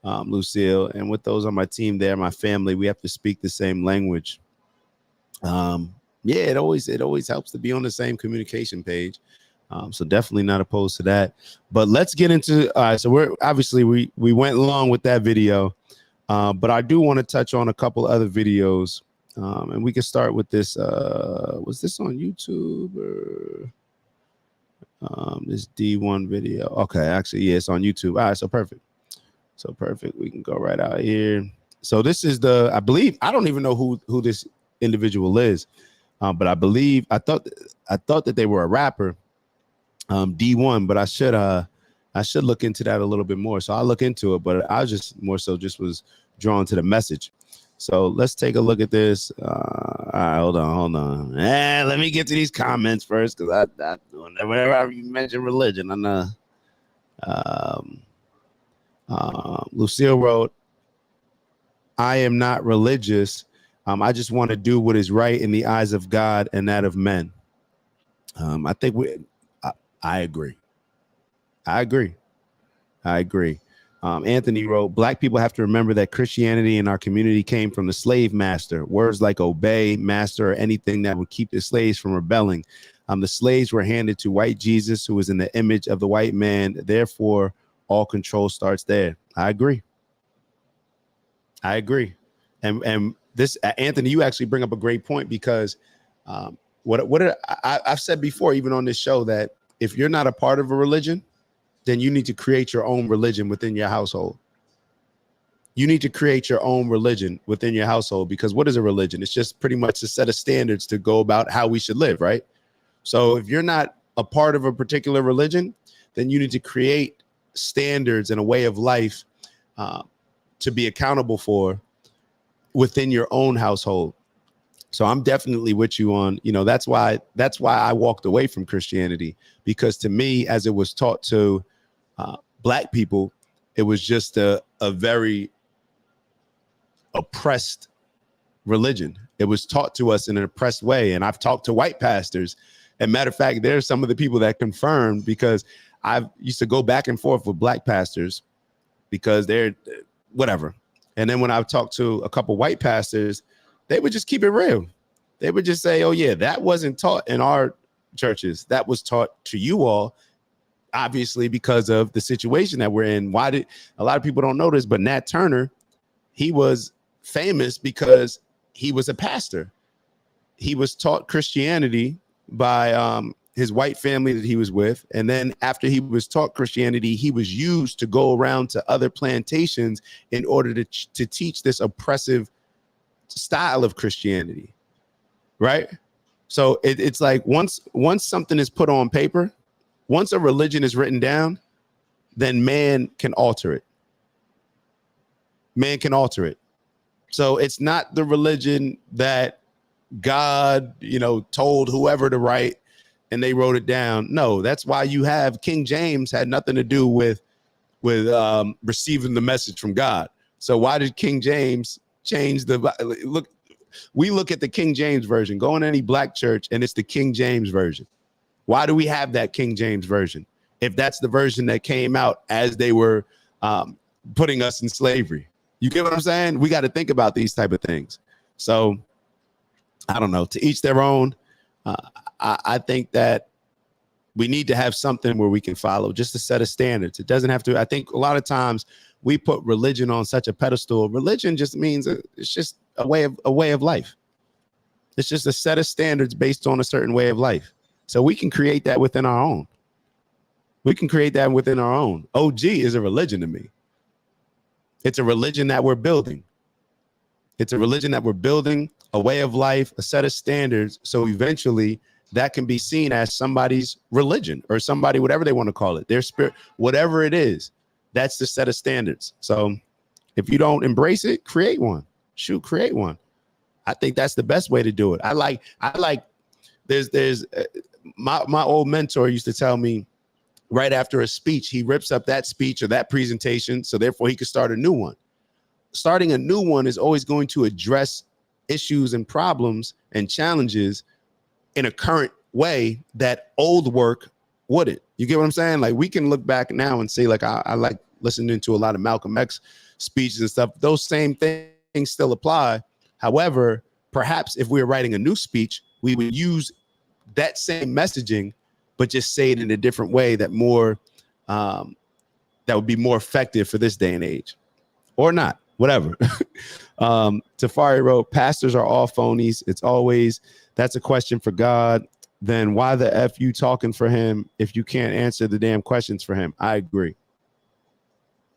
Lucille. And with those on my team, they're my family. We have to speak the same language. Yeah, it always helps to be on the same communication page. So definitely not opposed to that. But let's get into, so we're obviously we went along with that video, but I do want to touch on a couple other videos, and we can start with this. Was this on YouTube or this D1 video? Okay, actually, yeah, it's on YouTube. All right, so perfect. We can go right out here. So this is I believe, I don't even know who this individual is, but I thought that they were a rapper. D1, but I should look into that a little bit more. So I'll look into it, but I just more so just was drawn to the message. So let's take a look at this. All right, hold on. Let me get to these comments first, because I whenever you mention religion, I know. Lucille wrote, I am not religious. I just want to do what is right in the eyes of God and that of men. I think I agree. Anthony wrote, Black people have to remember that Christianity in our community came from the slave master. Words like obey, master, or anything that would keep the slaves from rebelling. The slaves were handed to white Jesus, who was in the image of the white man. Therefore, all control starts there. I agree. And this, Anthony, you actually bring up a great point, because I've said before, even on this show, that if you're not a part of a religion, then you need to create your own religion within your household. You need to create your own religion within your household, because what is a religion? It's just pretty much a set of standards to go about how we should live, right? So if you're not a part of a particular religion, then you need to create standards and a way of life to be accountable for within your own household. So I'm definitely with you on, that's why I walked away from Christianity, because to me, as it was taught to Black people, it was just a very oppressed religion. It was taught to us in an oppressed way. And I've talked to white pastors. And matter of fact, there's some of the people that confirmed, because I used to go back and forth with Black pastors because they're whatever. And then when I've talked to a couple white pastors, they would just keep it real. They would just say, oh, yeah, that wasn't taught in our churches. That was taught to you all, obviously, because of the situation that we're in. Why did a lot of people don't know this, but Nat Turner, he was famous because he was a pastor. He was taught Christianity by his white family that he was with. And then after he was taught Christianity, he was used to go around to other plantations in order to teach this oppressive style of Christianity. Right. So it's like once something is put on paper, once a religion is written down, then man can alter it. Man can alter it. So it's not the religion that God, told whoever to write and they wrote it down. No, that's why you have King James had nothing to do with receiving the message from God. So why did King James change look? We look at the King James version. Go in any Black church and it's the King James version. Why do we have that King James version if that's the version that came out as they were putting us in slavery? You get what I'm saying? We got to think about these type of things. So I don't know, to each their own. I think that we need to have something where we can follow, just a set of standards. It doesn't have to. I think a lot of times we put religion on such a pedestal. Religion just means it's just a way of life. It's just a set of standards based on a certain way of life. So we can create that within our own. OG is a religion to me. It's a religion that we're building. A way of life, a set of standards. So eventually that can be seen as somebody's religion or somebody, whatever they want to call it, their spirit, whatever it is, that's the set of standards. So if you don't embrace it, create one. Create one. I think that's the best way to do it. I like there's my old mentor used to tell me right after a speech, he rips up that speech or that presentation. So therefore he could start a new one. Starting a new one is always going to address issues and problems and challenges in a current way that old work wouldn't. You get what I'm saying? Like, we can look back now and say, like, I like listening to a lot of Malcolm X speeches and stuff. Those same things still apply. However, perhaps if we were writing a new speech, we would use that same messaging, but just say it in a different way that would be more effective for this day and age, or not, whatever. Tafari wrote, pastors are all phonies. It's always, that's a question for God. Then why the F you talking for him if you can't answer the damn questions for him? I agree.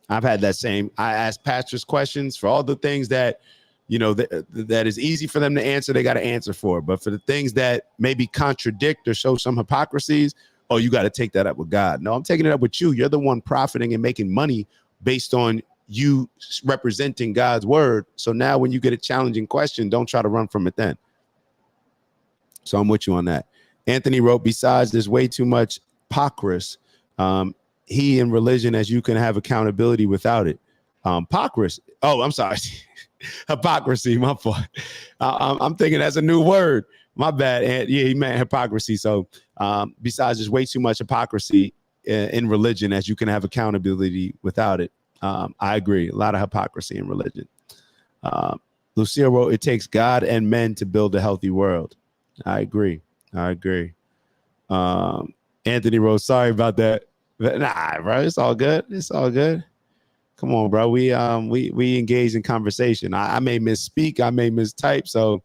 I've had that same, I ask pastors questions for all the things that, that is easy for them to answer, they got to answer for. But for the things that maybe contradict or show some hypocrisies, oh, you got to take that up with God. No, I'm taking it up with you. You're the one profiting and making money based on you representing God's word. So now when you get a challenging question, don't try to run from it then. So I'm with you on that. Anthony wrote, besides, there's way too much hypocrisy. He in religion as you can have accountability without it. Hypocrisy. Oh, I'm sorry. Hypocrisy, my fault. I'm thinking that's a new word. My bad. And yeah, he meant hypocrisy. So besides, there's way too much hypocrisy in religion as you can have accountability without it. I agree. A lot of hypocrisy in religion. Lucille wrote, it takes God and men to build a healthy world. I agree. Anthony wrote, sorry about that. Nah, bro, it's all good. It's all good. Come on, bro. We engage in conversation. I may misspeak, I may mistype, so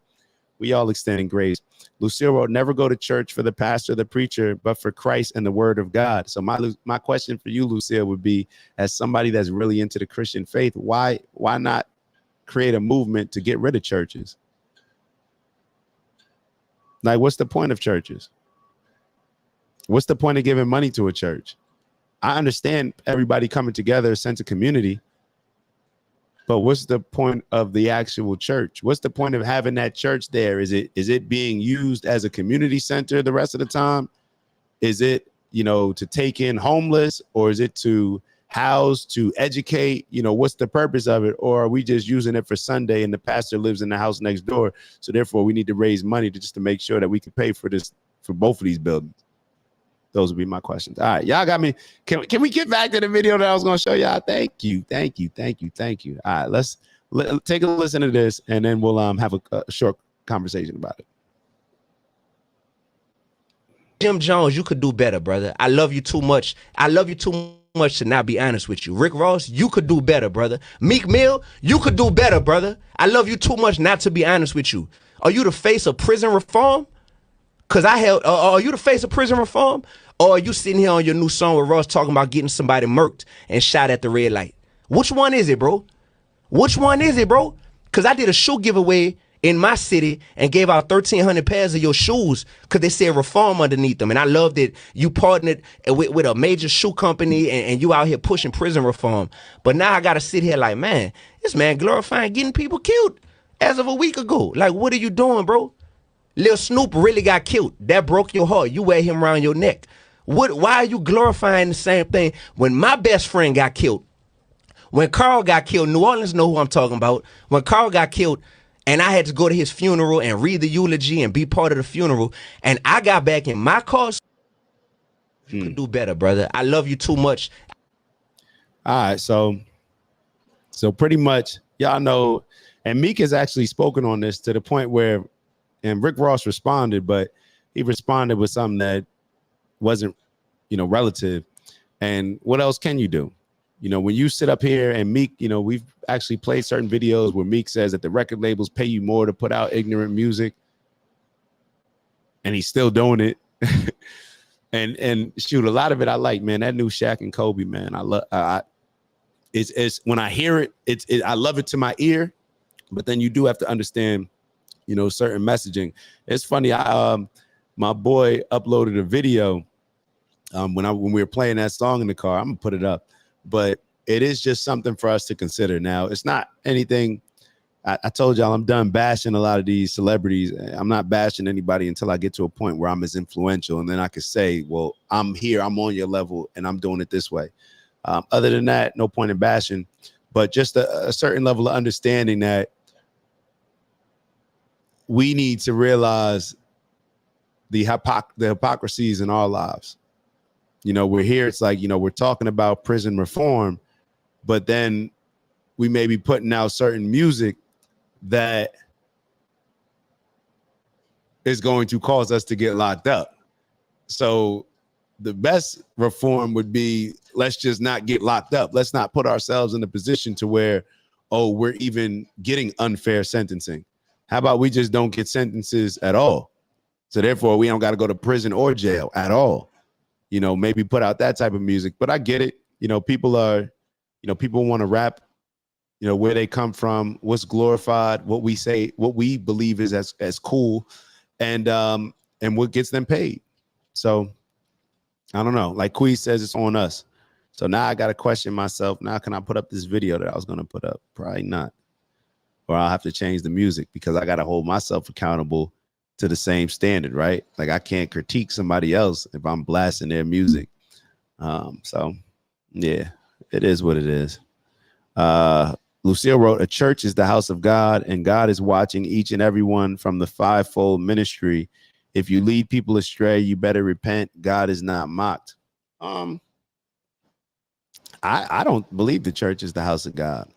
we all extending grace. Lucille wrote, never go to church for the pastor, the preacher, but for Christ and the word of God. So my question for you, Lucille, would be, as somebody that's really into the Christian faith, why not create a movement to get rid of churches? Like, what's the point of churches? What's the point of giving money to a church? I understand everybody coming together, a sense of community, but what's the point of the actual church? What's the point of having that church there? Is it being used as a community center the rest of the time? Is it, to take in homeless, or is it to house, to educate? What's the purpose of it? Or are we just using it for Sunday and the pastor lives in the house next door, so therefore we need to raise money to make sure that we can pay for this, for both of these buildings? Those would be my questions. All right, y'all got me. Can we get back to the video that I was going to show y'all? Thank you. All right, let's take a listen to this, and then we'll have a short conversation about it. Jim Jones, you could do better, brother. I love you too much. I love you too much to not be honest with you. Rick Ross, you could do better, brother. Meek Mill, you could do better, brother. I love you too much not to be honest with you. Are you the face of prison reform? Because are you the face of prison reform? Or are you sitting here on your new song with Ross talking about getting somebody murked and shot at the red light? Which one is it, bro? Because I did a shoe giveaway in my city and gave out 1,300 pairs of your shoes because they said reform underneath them. And I love that you partnered with a major shoe company and you out here pushing prison reform. But now I got to sit here like, man, this man glorifying getting people killed as of a week ago. Like, what are you doing, bro? Lil Snoop really got killed. That broke your heart. You wear him around your neck. Why are you glorifying the same thing when my best friend got killed? When Carl got killed, New Orleans know who I'm talking about. When Carl got killed and I had to go to his funeral and read the eulogy and be part of the funeral, and I got back in my car, you could do better, brother. I love you too much. All right, so pretty much y'all know, and Meek has actually spoken on this to the point where, and Rick Ross responded, but he responded with something that wasn't, relative. And what else can you do? When you sit up here and Meek, we've actually played certain videos where Meek says that the record labels pay you more to put out ignorant music, and he's still doing it. and shoot, a lot of it I like, man. That new Shaq and Kobe, man. I love. It's when I hear it, I love it to my ear, but then you do have to understand, certain messaging. It's funny. My boy uploaded a video when we were playing that song in the car. I'm gonna put it up, but it is just something for us to consider. Now, it's not anything. I told y'all I'm done bashing a lot of these celebrities. I'm not bashing anybody until I get to a point where I'm as influential, and then I could say, well, I'm here, I'm on your level, and I'm doing it this way. Other than that, no point in bashing, but just a certain level of understanding that we need to realize the hypocrisies in our lives. We're here. It's like, we're talking about prison reform, but then we may be putting out certain music that is going to cause us to get locked up. So the best reform would be, let's just not get locked up. Let's not put ourselves in a position to where, we're even getting unfair sentencing. How about we just don't get sentences at all? So therefore, we don't got to go to prison or jail at all. Maybe put out that type of music. But I get it. People want to rap, where they come from, what's glorified, what we say, what we believe is as cool, and what gets them paid. So I don't know. Like Quee says, it's on us. So now I got to question myself. Now, can I put up this video that I was going to put up? Probably not. Or I'll have to change the music because I got to hold myself accountable to the same standard, right? Like I can't critique somebody else if I'm blasting their music. So yeah, it is what it is. Lucille wrote, a church is the house of God, and God is watching each and every one from the fivefold ministry. If you lead people astray, you better repent. God is not mocked. I don't believe the church is the house of God.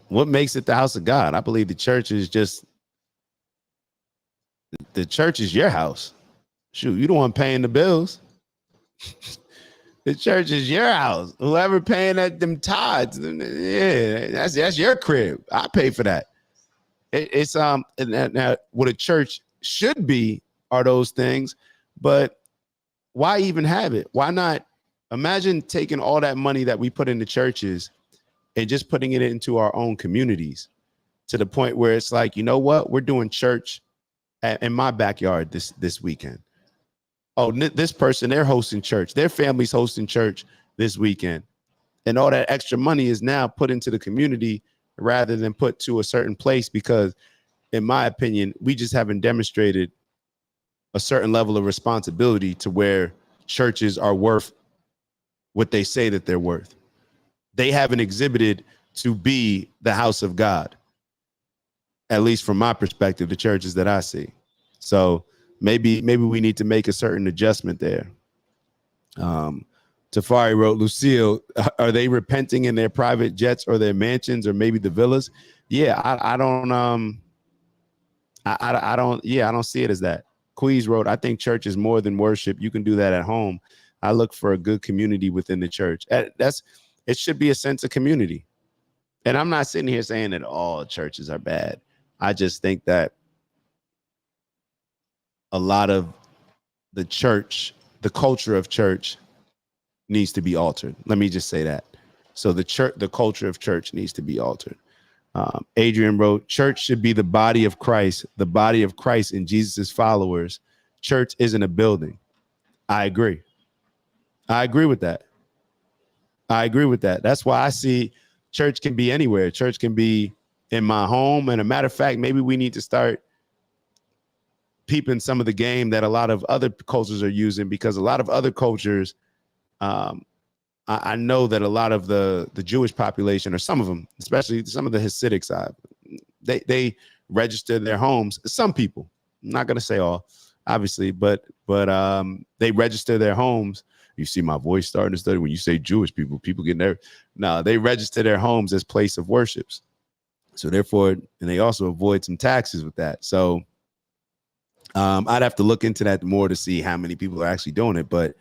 What makes it the house of God? I believe the church is your house. Shoot, you the one paying the bills. The church is your house. Whoever paying at them tithes, yeah, that's your crib. I pay for that. It's now what a church should be are those things, but why even have it? Why not? Imagine taking all that money that we put into churches and just putting it into our own communities to the point where it's like, you know what? We're doing church in my backyard this weekend. Oh, this person, they're hosting church. Their family's hosting church this weekend. And all that extra money is now put into the community rather than put to a certain place because, in my opinion, we just haven't demonstrated a certain level of responsibility to where churches are worth what they say that they're worth. They haven't exhibited to be the house of God, at least from my perspective, the churches that I see. So maybe we need to make a certain adjustment there. Tafari wrote, Lucille, are they repenting in their private jets or their mansions or maybe the villas? Yeah, I don't I don't see it as that. Queez wrote, I think church is more than worship. You can do that at home. I look for a good community within the church. It should be a sense of community. And I'm not sitting here saying that all churches are bad. I just think that a lot of the church, the culture of church needs to be altered. Let me just say that. So the culture of church needs to be altered. Adrian wrote, church should be the body of Christ and Jesus's followers. Church isn't a building. I agree with that. That's why I see church can be anywhere. Church can be in my home. And a matter of fact, maybe we need to start peeping some of the game that a lot of other cultures are using, because a lot of other cultures, I know that a lot of the Jewish population, or some of them, especially some of the Hasidic side, they register their homes. Some people, I'm not going to say all, obviously, but they register their homes. You see my voice starting to study when you say Jewish people get nervous. No, they register their homes as place of worships. So therefore, and they also avoid some taxes with that. So I'd have to look into that more to see how many people are actually doing it. But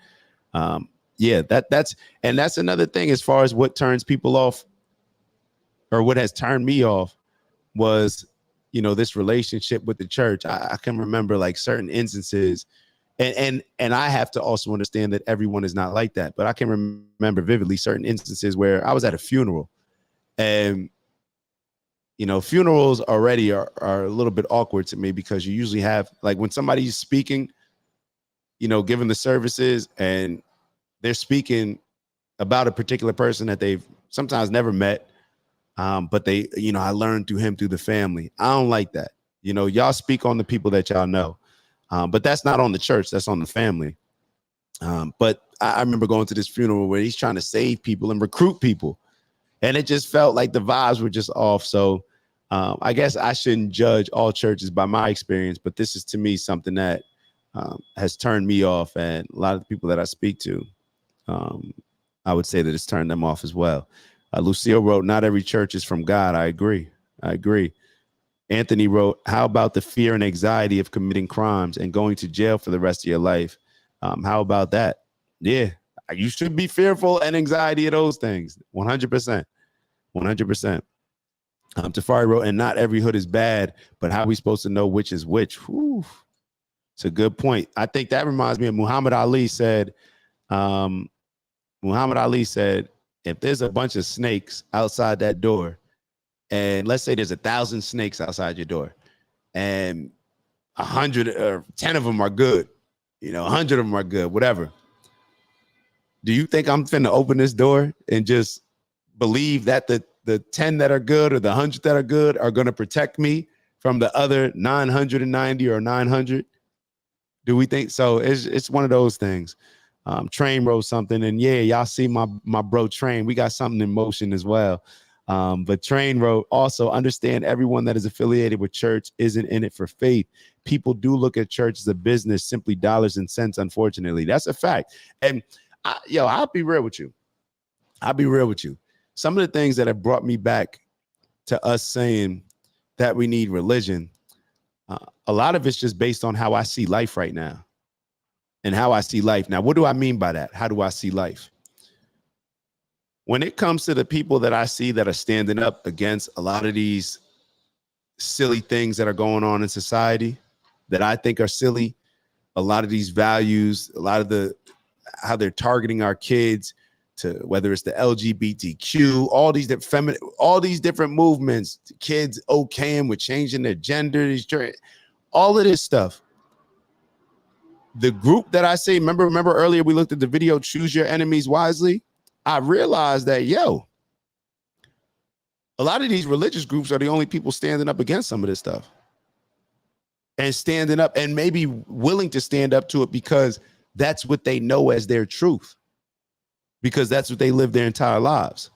yeah, that's another thing as far as what turns people off, or what has turned me off, was, this relationship with the church. I can remember like certain instances, and I have to also understand that everyone is not like that. But I can remember vividly certain instances where I was at a funeral, and funerals already are a little bit awkward to me, because you usually have, like, when somebody's speaking, giving the services, and they're speaking about a particular person that they've sometimes never met, but they, I learned through him, through the family. I don't like that. Y'all speak on the people that y'all know, but that's not on the church. That's on the family. But I remember going to this funeral where he's trying to save people and recruit people, and it just felt like the vibes were just off. So I guess I shouldn't judge all churches by my experience, but this is, to me, something that has turned me off, and a lot of the people that I speak to, I would say that it's turned them off as well. Lucille wrote, not every church is from God. I agree. Anthony wrote, how about the fear and anxiety of committing crimes and going to jail for the rest of your life? How about that? Yeah, you should be fearful and anxiety of those things. 100%. Tafari wrote, and not every hood is bad, but how are we supposed to know which is which? Whew. It's a good point. I think that reminds me of Muhammad Ali said, if there's a bunch of snakes outside that door, and let's say there's 1,000 snakes outside your door, and 100 or 10 of them are good, 100 of them are good, whatever. Do you think I'm finna open this door and just believe that the 10 that are good or the 100 that are good are going to protect me from the other 990 or 900? Do we think so? It's one of those things. Train wrote something, and yeah, y'all see my bro Train. We got something in motion as well. But Train wrote, also understand everyone that is affiliated with church isn't in it for faith. People do look at church as a business, simply dollars and cents. Unfortunately, that's a fact. And I'll be real with you. I'll be real with you. Some of the things that have brought me back to us saying that we need religion, a lot of it's just based on how I see life right now and how I see life. Now, what do I mean by that? How do I see life? When it comes to the people that I see that are standing up against a lot of these silly things that are going on in society that I think are silly, a lot of these values, a lot of how they're targeting our kids, to whether it's the LGBTQ, all these different movements, kids okaying with changing their gender, all of this stuff. The group that I say, remember earlier we looked at the video, Choose Your Enemies Wisely. I realized that, a lot of these religious groups are the only people standing up against some of this stuff and standing up and maybe willing to stand up to it because that's what they know as their truth, because that's what they live their entire lives.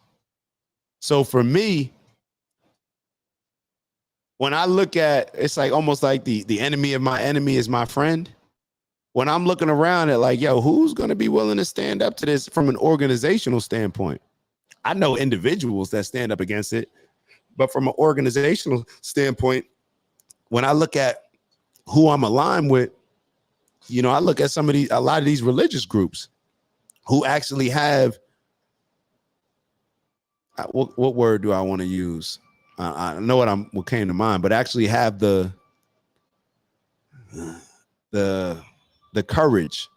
So for me, when I look at, it's like almost like the enemy of my enemy is my friend. When I'm looking around at like, who's going to be willing to stand up to this from an organizational standpoint? I know individuals that stand up against it, but from an organizational standpoint, when I look at who I'm aligned with, I look at a lot of these religious groups who actually have, what word do I want to use? I know what came to mind, but actually have the courage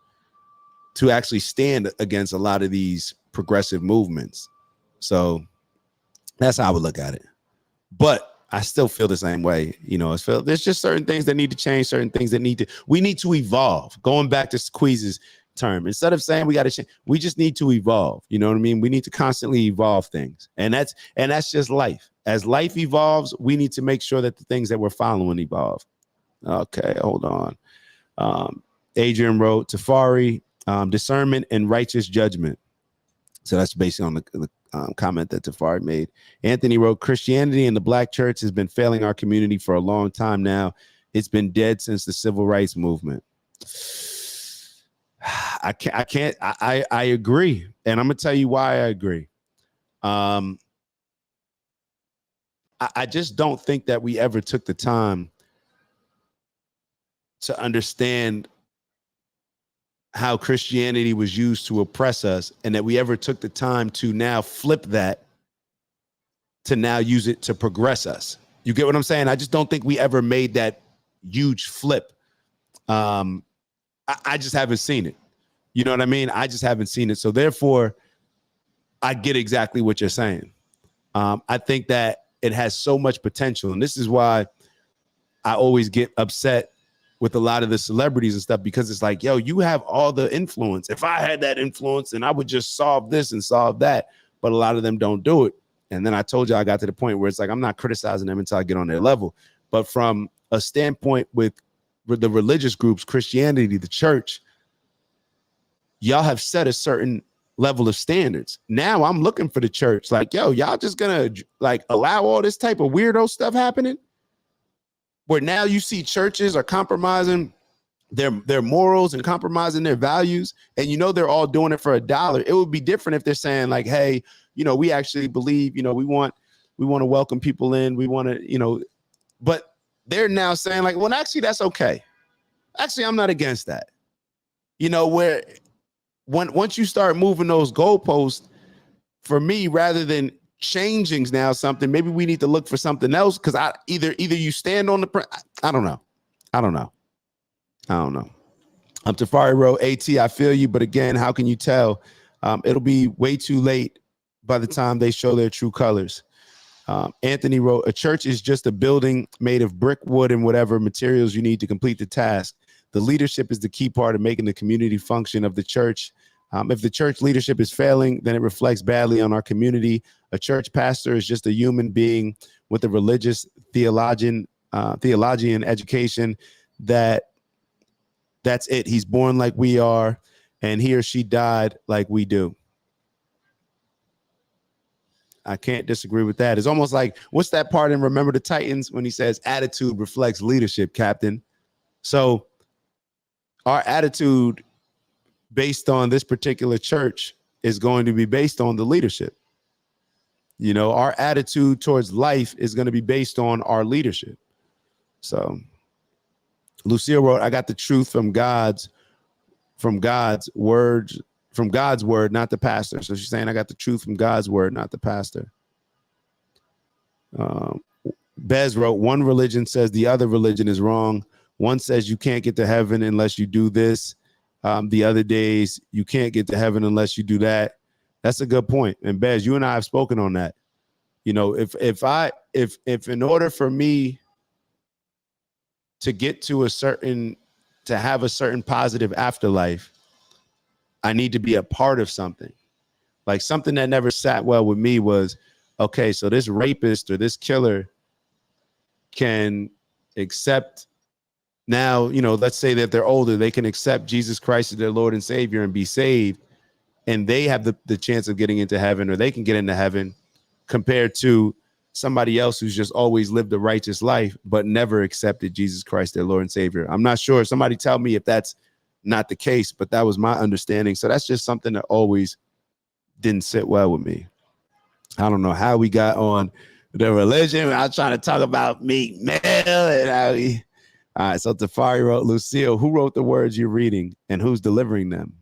to actually stand against a lot of these progressive movements. So that's how I would look at it. But I still feel the same way. There's just certain things that need to change, certain things that we need to evolve. Going back to Squeeze's term, instead of saying we got to change, we just need to evolve. You know what I mean? We need to constantly evolve things. And that's just life. As life evolves, we need to make sure that the things that we're following evolve. Okay, hold on. Adrian wrote, Tafari, discernment and righteous judgment. So that's based on the comment that Tafari made. Anthony wrote, Christianity and the Black church has been failing our community for a long time now. It's been dead since the civil rights movement. I agree. And I'm going to tell you why I agree. I just don't think that we ever took the time to understand how Christianity was used to oppress us, and that we ever took the time to now flip that to now use it to progress us. You get what I'm saying? I just don't think we ever made that huge flip. I just haven't seen it. You know what I mean? I just haven't seen it. So therefore, I get exactly what you're saying. I think that it has so much potential. And this is why I always get upset with a lot of the celebrities and stuff, because it's like, you have all the influence. If I had that influence, and I would just solve this and solve that. But a lot of them don't do it. And then I told you I got to the point where it's like, I'm not criticizing them until I get on their level. But from a standpoint with the religious groups, Christianity, the church, y'all have set a certain level of standards. Now I'm looking for the church like, y'all just gonna like allow all this type of weirdo stuff happening? Where now you see churches are compromising their morals and compromising their values, and they're all doing it for $1. It would be different if they're saying like, hey, we actually believe, we want to welcome people in, we want to, but they're now saying like, well, actually that's okay. Actually, I'm not against that. Where once you start moving those goalposts, for me, rather than changing now something, maybe we need to look for something else, because either you stand on I don't know. Tafari wrote, AT, I feel you, but again, how can you tell? It'll be way too late by the time they show their true colors. Anthony wrote, a church is just a building made of brick, wood, and whatever materials you need to complete the task. The leadership is the key part of making the community function of the church. If the church leadership is failing, then it reflects badly on our community. A church pastor is just a human being with a religious theologian education. That's it. He's born like we are, and he or she died like we do. I can't disagree with that. It's almost like, what's that part in Remember the Titans when he says attitude reflects leadership, Captain? So our attitude based on this particular church is going to be based on the leadership. You know, our attitude towards life is going to be based on our leadership. So Lucille wrote, I got the truth from God's word, not the pastor. So she's saying, I got the truth from God's word, not the pastor. Bez wrote, one religion says the other religion is wrong. One says you can't get to heaven unless you do this. The other days, you can't get to heaven unless you do that. That's a good point. And Bez, you and I have spoken on that. You know, if in order for me to get to to have a certain positive afterlife, I need to be a part of something. Like something that never sat well with me was, okay, so this rapist or this killer can accept now, you know, let's say that they're older, they can accept Jesus Christ as their Lord and Savior and be saved. And they have the chance of getting into heaven, or they can get into heaven, compared to somebody else who's just always lived a righteous life, but never accepted Jesus Christ, their Lord and Savior. I'm not sure. Somebody tell me if that's not the case, but that was my understanding. So that's just something that always didn't sit well with me. I don't know how we got on the religion. I was trying to talk about Meek Mill and how he. All right, so Tafari wrote, Lucille, who wrote the words you're reading and who's delivering them?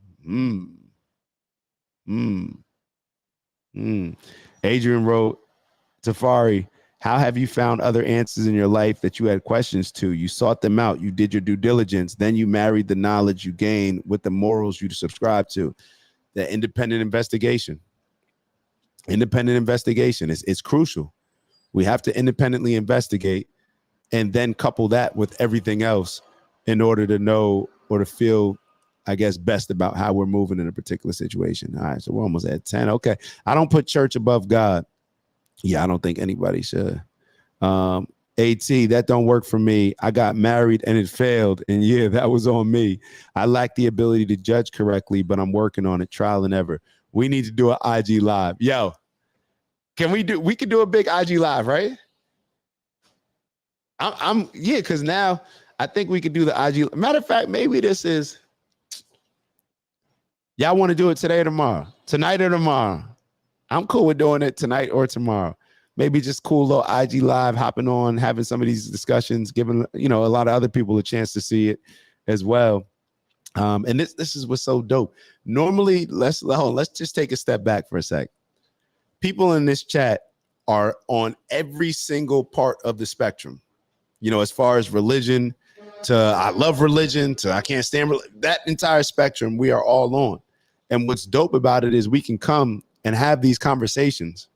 Adrian wrote, Tafari, how have you found other answers in your life that you had questions to? You sought them out. You did your due diligence. Then you married the knowledge you gained with the morals you subscribe to. The independent investigation. Independent investigation is crucial. We have to independently investigate and then couple that with everything else in order to know or to feel, I guess, best about how we're moving in a particular situation. All right, so we're almost at 10. Okay. I don't put church above God. Yeah, I don't think anybody should. AT, that don't work for me. I got married and it failed. And yeah, that was on me. I lack the ability to judge correctly, but I'm working on it, trial and error. We need to do an IG live. Yo, we could do a big IG live, right? Yeah, because now I think we could do the IG. Matter of fact, maybe this is, y'all want to do it today or tomorrow? Tonight or tomorrow? I'm cool with doing it tonight or tomorrow. Maybe just cool little IG live, hopping on, having some of these discussions, giving, you know, a lot of other people a chance to see it as well. And this is what's so dope. Normally, let's just take a step back for a sec. People in this chat are on every single part of the spectrum. You know, as far as religion to I love religion to I can't stand that entire spectrum, we are all on. And what's dope about it is we can come and have these conversations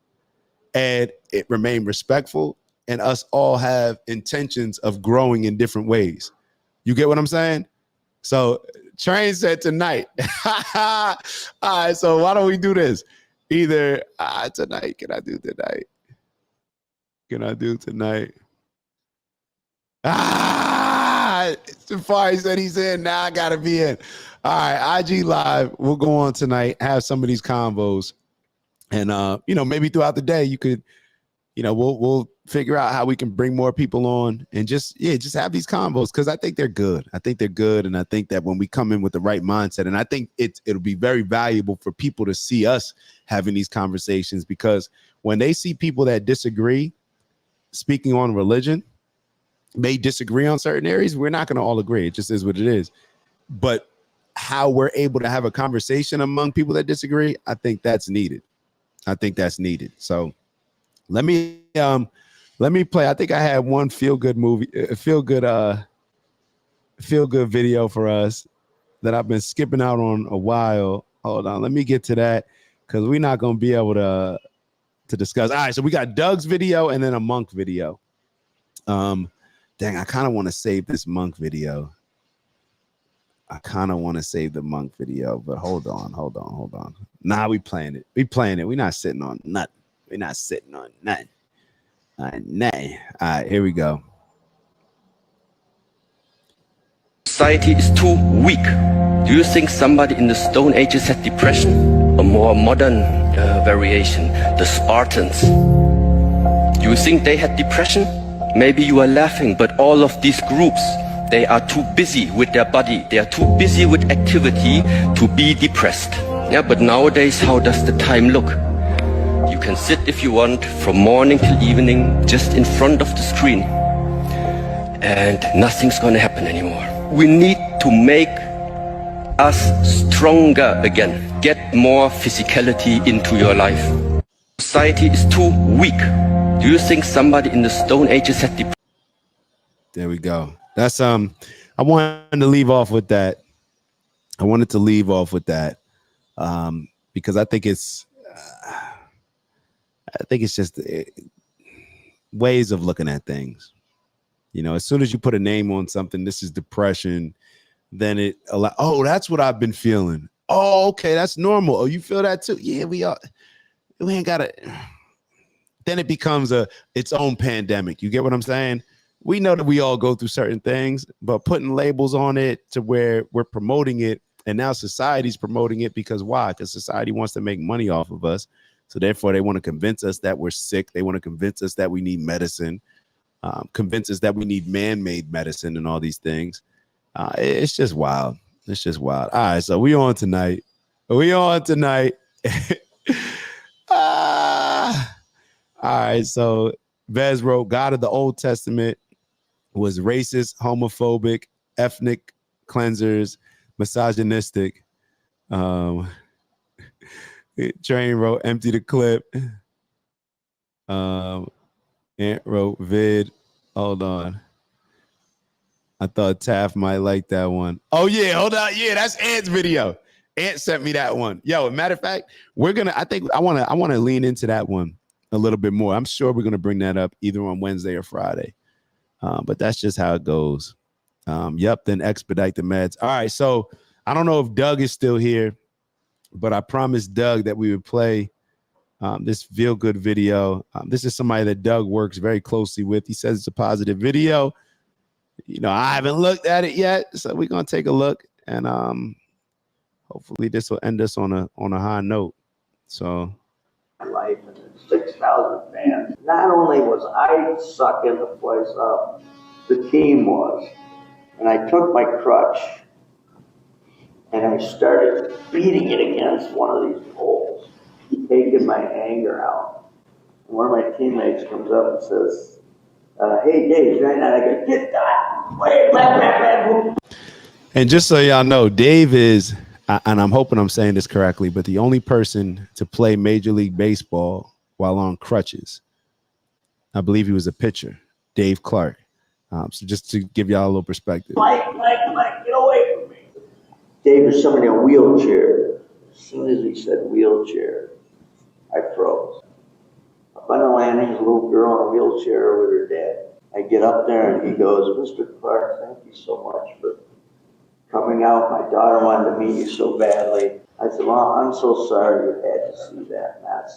and it remain respectful, and us all have intentions of growing in different ways. You get what I'm saying? So Train said tonight. All right, so why don't we do this? Either tonight, can I do tonight? Can I do tonight? Safari said he's in. Now I gotta be in. All right, IG Live. We'll go on tonight, have some of these convos. And you know, maybe throughout the day you could, you know, we'll figure out how we can bring more people on and just have these convos, because I think they're good. I think they're good. And I think that when we come in with the right mindset, and I think it'll be very valuable for people to see us having these conversations, because when they see people that disagree speaking on religion, may disagree on certain areas, we're not going to all agree. It just is what it is. But how we're able to have a conversation among people that disagree, I think that's needed. So let me play. I think I had one feel good video for us that I've been skipping out on a while. Hold on, let me get to that, because we're not going to be able to discuss. All right, so we got Doug's video and then a Monk video. Dang, I kind of want to save this Monk video. But hold on. Nah, we playing it. We're not sitting on nothing. All right, here we go. Society is too weak. Do you think somebody in the Stone Ages had depression? A more modern variation, the Spartans. Do you think they had depression? Maybe you are laughing, but all of these groups, they are too busy with their body. They are too busy with activity to be depressed. Yeah, but nowadays, how does the time look? You can sit if you want from morning till evening just in front of the screen and nothing's gonna happen anymore. We need to make us stronger again. Get more physicality into your life. Society is too weak. Do you think somebody in the Stone Ages had depression? There we go. That's I wanted to leave off with that. I wanted to leave off with that because I think it's just ways of looking at things. You know, as soon as you put a name on something, this is depression, then oh, that's what I've been feeling. Oh, okay, that's normal. Oh, you feel that too? Yeah, we ain't got it. Then it becomes its own pandemic. You get what I'm saying? We know that we all go through certain things, but putting labels on it to where we're promoting it, and now society's promoting it because why? Because society wants to make money off of us. So therefore, they want to convince us that we're sick. They want to convince us that we need medicine, convince us that we need man-made medicine and all these things. It's just wild. It's just wild. All right, so we on tonight. All right, so Vez wrote, God of the Old Testament was racist, homophobic, ethnic cleansers, misogynistic. Train wrote, empty the clip. Ant wrote, vid. Hold on. I thought Taff might like that one. Oh, yeah, hold on. Yeah, that's Ant's video. Ant sent me that one. Yo, matter of fact, I want to lean into that one a little bit more. I'm sure we're going to bring that up either on Wednesday or Friday. But that's just how it goes. Yep, then expedite the meds. All right, so I don't know if Doug is still here, but I promised Doug that we would play this feel good video. This is somebody that Doug works very closely with. He says it's a positive video. You know, I haven't looked at it yet, so we're gonna take a look, and hopefully this will end us on a high note. So, life and 6,000 fans. Not only was I sucking the place up, the team was, and I took my crutch and I started beating it against one of these poles, taking my anger out. And one of my teammates comes up and says, hey, Dave, right now, I go, get that. And just so y'all know, Dave is, and I'm hoping I'm saying this correctly, but the only person to play Major League Baseball while on crutches. I believe he was a pitcher, Dave Clark. So just to give y'all a little perspective. Mike, get away from me. Dave is somebody in a wheelchair. As soon as he said wheelchair, I froze. Up on the landing, there's a little girl in a wheelchair with her dad. I get up there and he goes, Mr. Clark, thank you so much for coming out. My daughter wanted to meet you so badly. I said, well, I'm so sorry you had to see that. I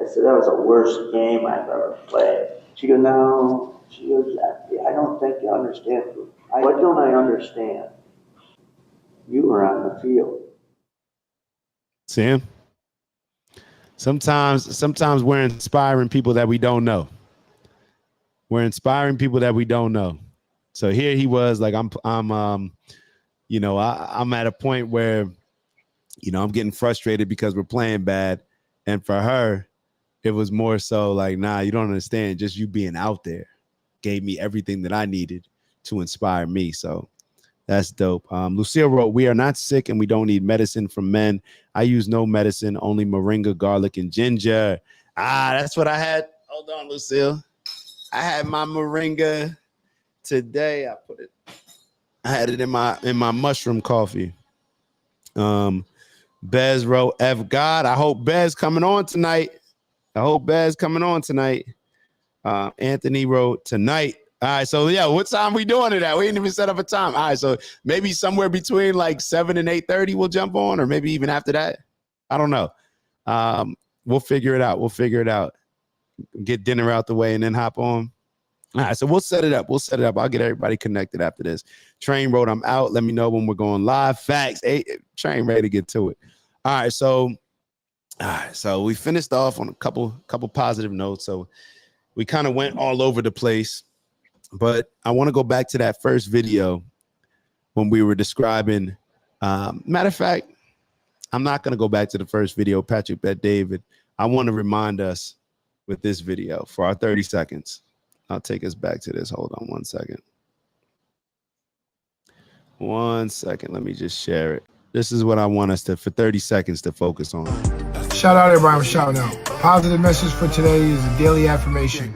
said, that was the worst game I've ever played. She goes, no. She goes, I don't think you understand. What don't I understand? You were on the field. Sam? Sometimes we're inspiring people that we don't know. We're inspiring people that we don't know. So here he was, like, I'm at a point where, you know, I'm getting frustrated because we're playing bad. And for her, it was more so like, nah, you don't understand. Just you being out there gave me everything that I needed to inspire me. So that's dope. Lucille wrote, we are not sick and we don't need medicine from men. I use no medicine, only moringa, garlic, and ginger. That's what I had. Hold on, Lucille. I had my moringa today. I had it in my mushroom coffee. Bez wrote, F God. I hope Bez coming on tonight. Anthony wrote, tonight. All right, so yeah, what time we doing it at? We didn't even set up a time. All right, so maybe somewhere between like 7 and 8:30 we'll jump on, or maybe even after that. I don't know. We'll figure it out. Get dinner out the way and then hop on. All right, so we'll set it up. I'll get everybody connected after this. Train wrote, I'm out. Let me know when we're going live. Facts. Hey, Train ready to get to it. All right, so we finished off on a couple positive notes. So we kind of went all over the place, but I want to go back to that first video when we were describing. Matter of fact, I'm not going to go back to the first video, Patrick Bet David. I want to remind us with this video for our 30 seconds. I'll take us back to this. Hold on 1 second. 1 second. Let me just share it. This is what I want us to, for 30 seconds, to focus on. Shout out everybody, I'm shouting out. Positive message for today is a daily affirmation.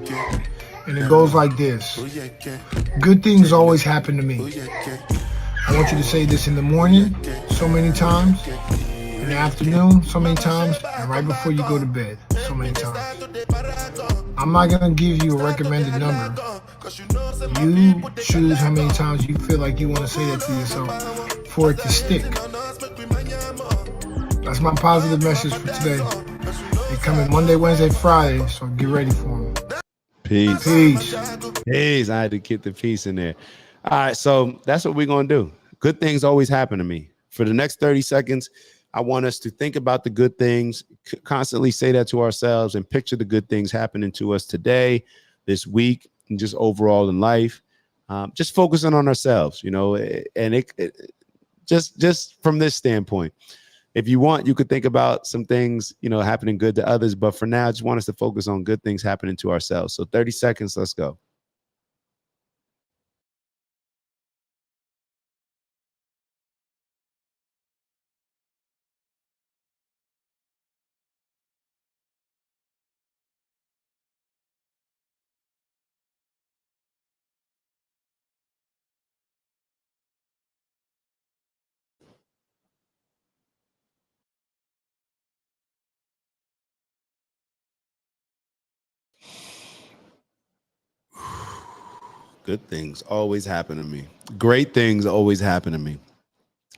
And it goes like this. Good things always happen to me. I want you to say this in the morning so many times, in the afternoon so many times, and right before you go to bed so many times. I'm not going to give you a recommended number. You choose how many times you feel like you want to say that to yourself for it to stick. That's my positive message for today. They come in Monday, Wednesday, Friday, so get ready for them. Peace. Peace. Peace. I had to get the peace in there. All right, so that's what we're going to do. Good things always happen to me. For the next 30 seconds, I want us to think about the good things, constantly say that to ourselves, and picture the good things happening to us today, this week, and just overall in life. Just focusing on ourselves, you know, and it just from this standpoint. If you want, you could think about some things, you know, happening good to others. But for now, I just want us to focus on good things happening to ourselves. So 30 seconds, let's go. Good things always happen to me. Great things always happen to me.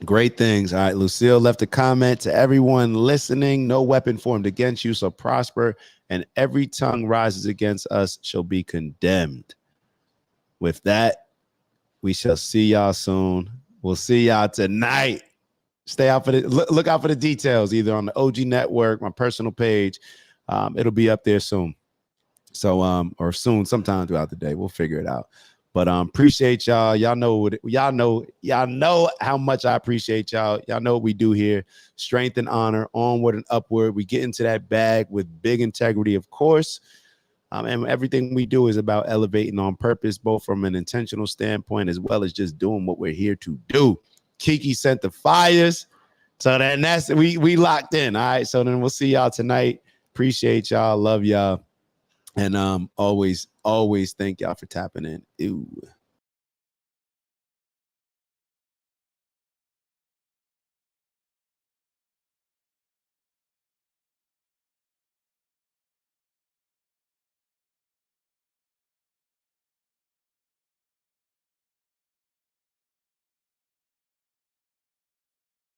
Great things. All right. Lucille left a comment to everyone listening. No weapon formed against you shall prosper, and every tongue rises against us shall be condemned. With that, we shall see y'all soon. We'll see y'all tonight. Stay out for the look out for the details, either on the OG network, my personal page. It'll be up there soon. So or soon, sometime throughout the day. We'll figure it out. But appreciate y'all. Y'all know how much I appreciate y'all. Y'all know what we do here. Strength and honor, onward and upward. We get into that bag with big integrity, of course. And everything we do is about elevating on purpose, both from an intentional standpoint as well as just doing what we're here to do. Kiki sent the fires. So then that's we locked in. All right. So then we'll see y'all tonight. Appreciate y'all. Love y'all. And always thank y'all for tapping in. Ew.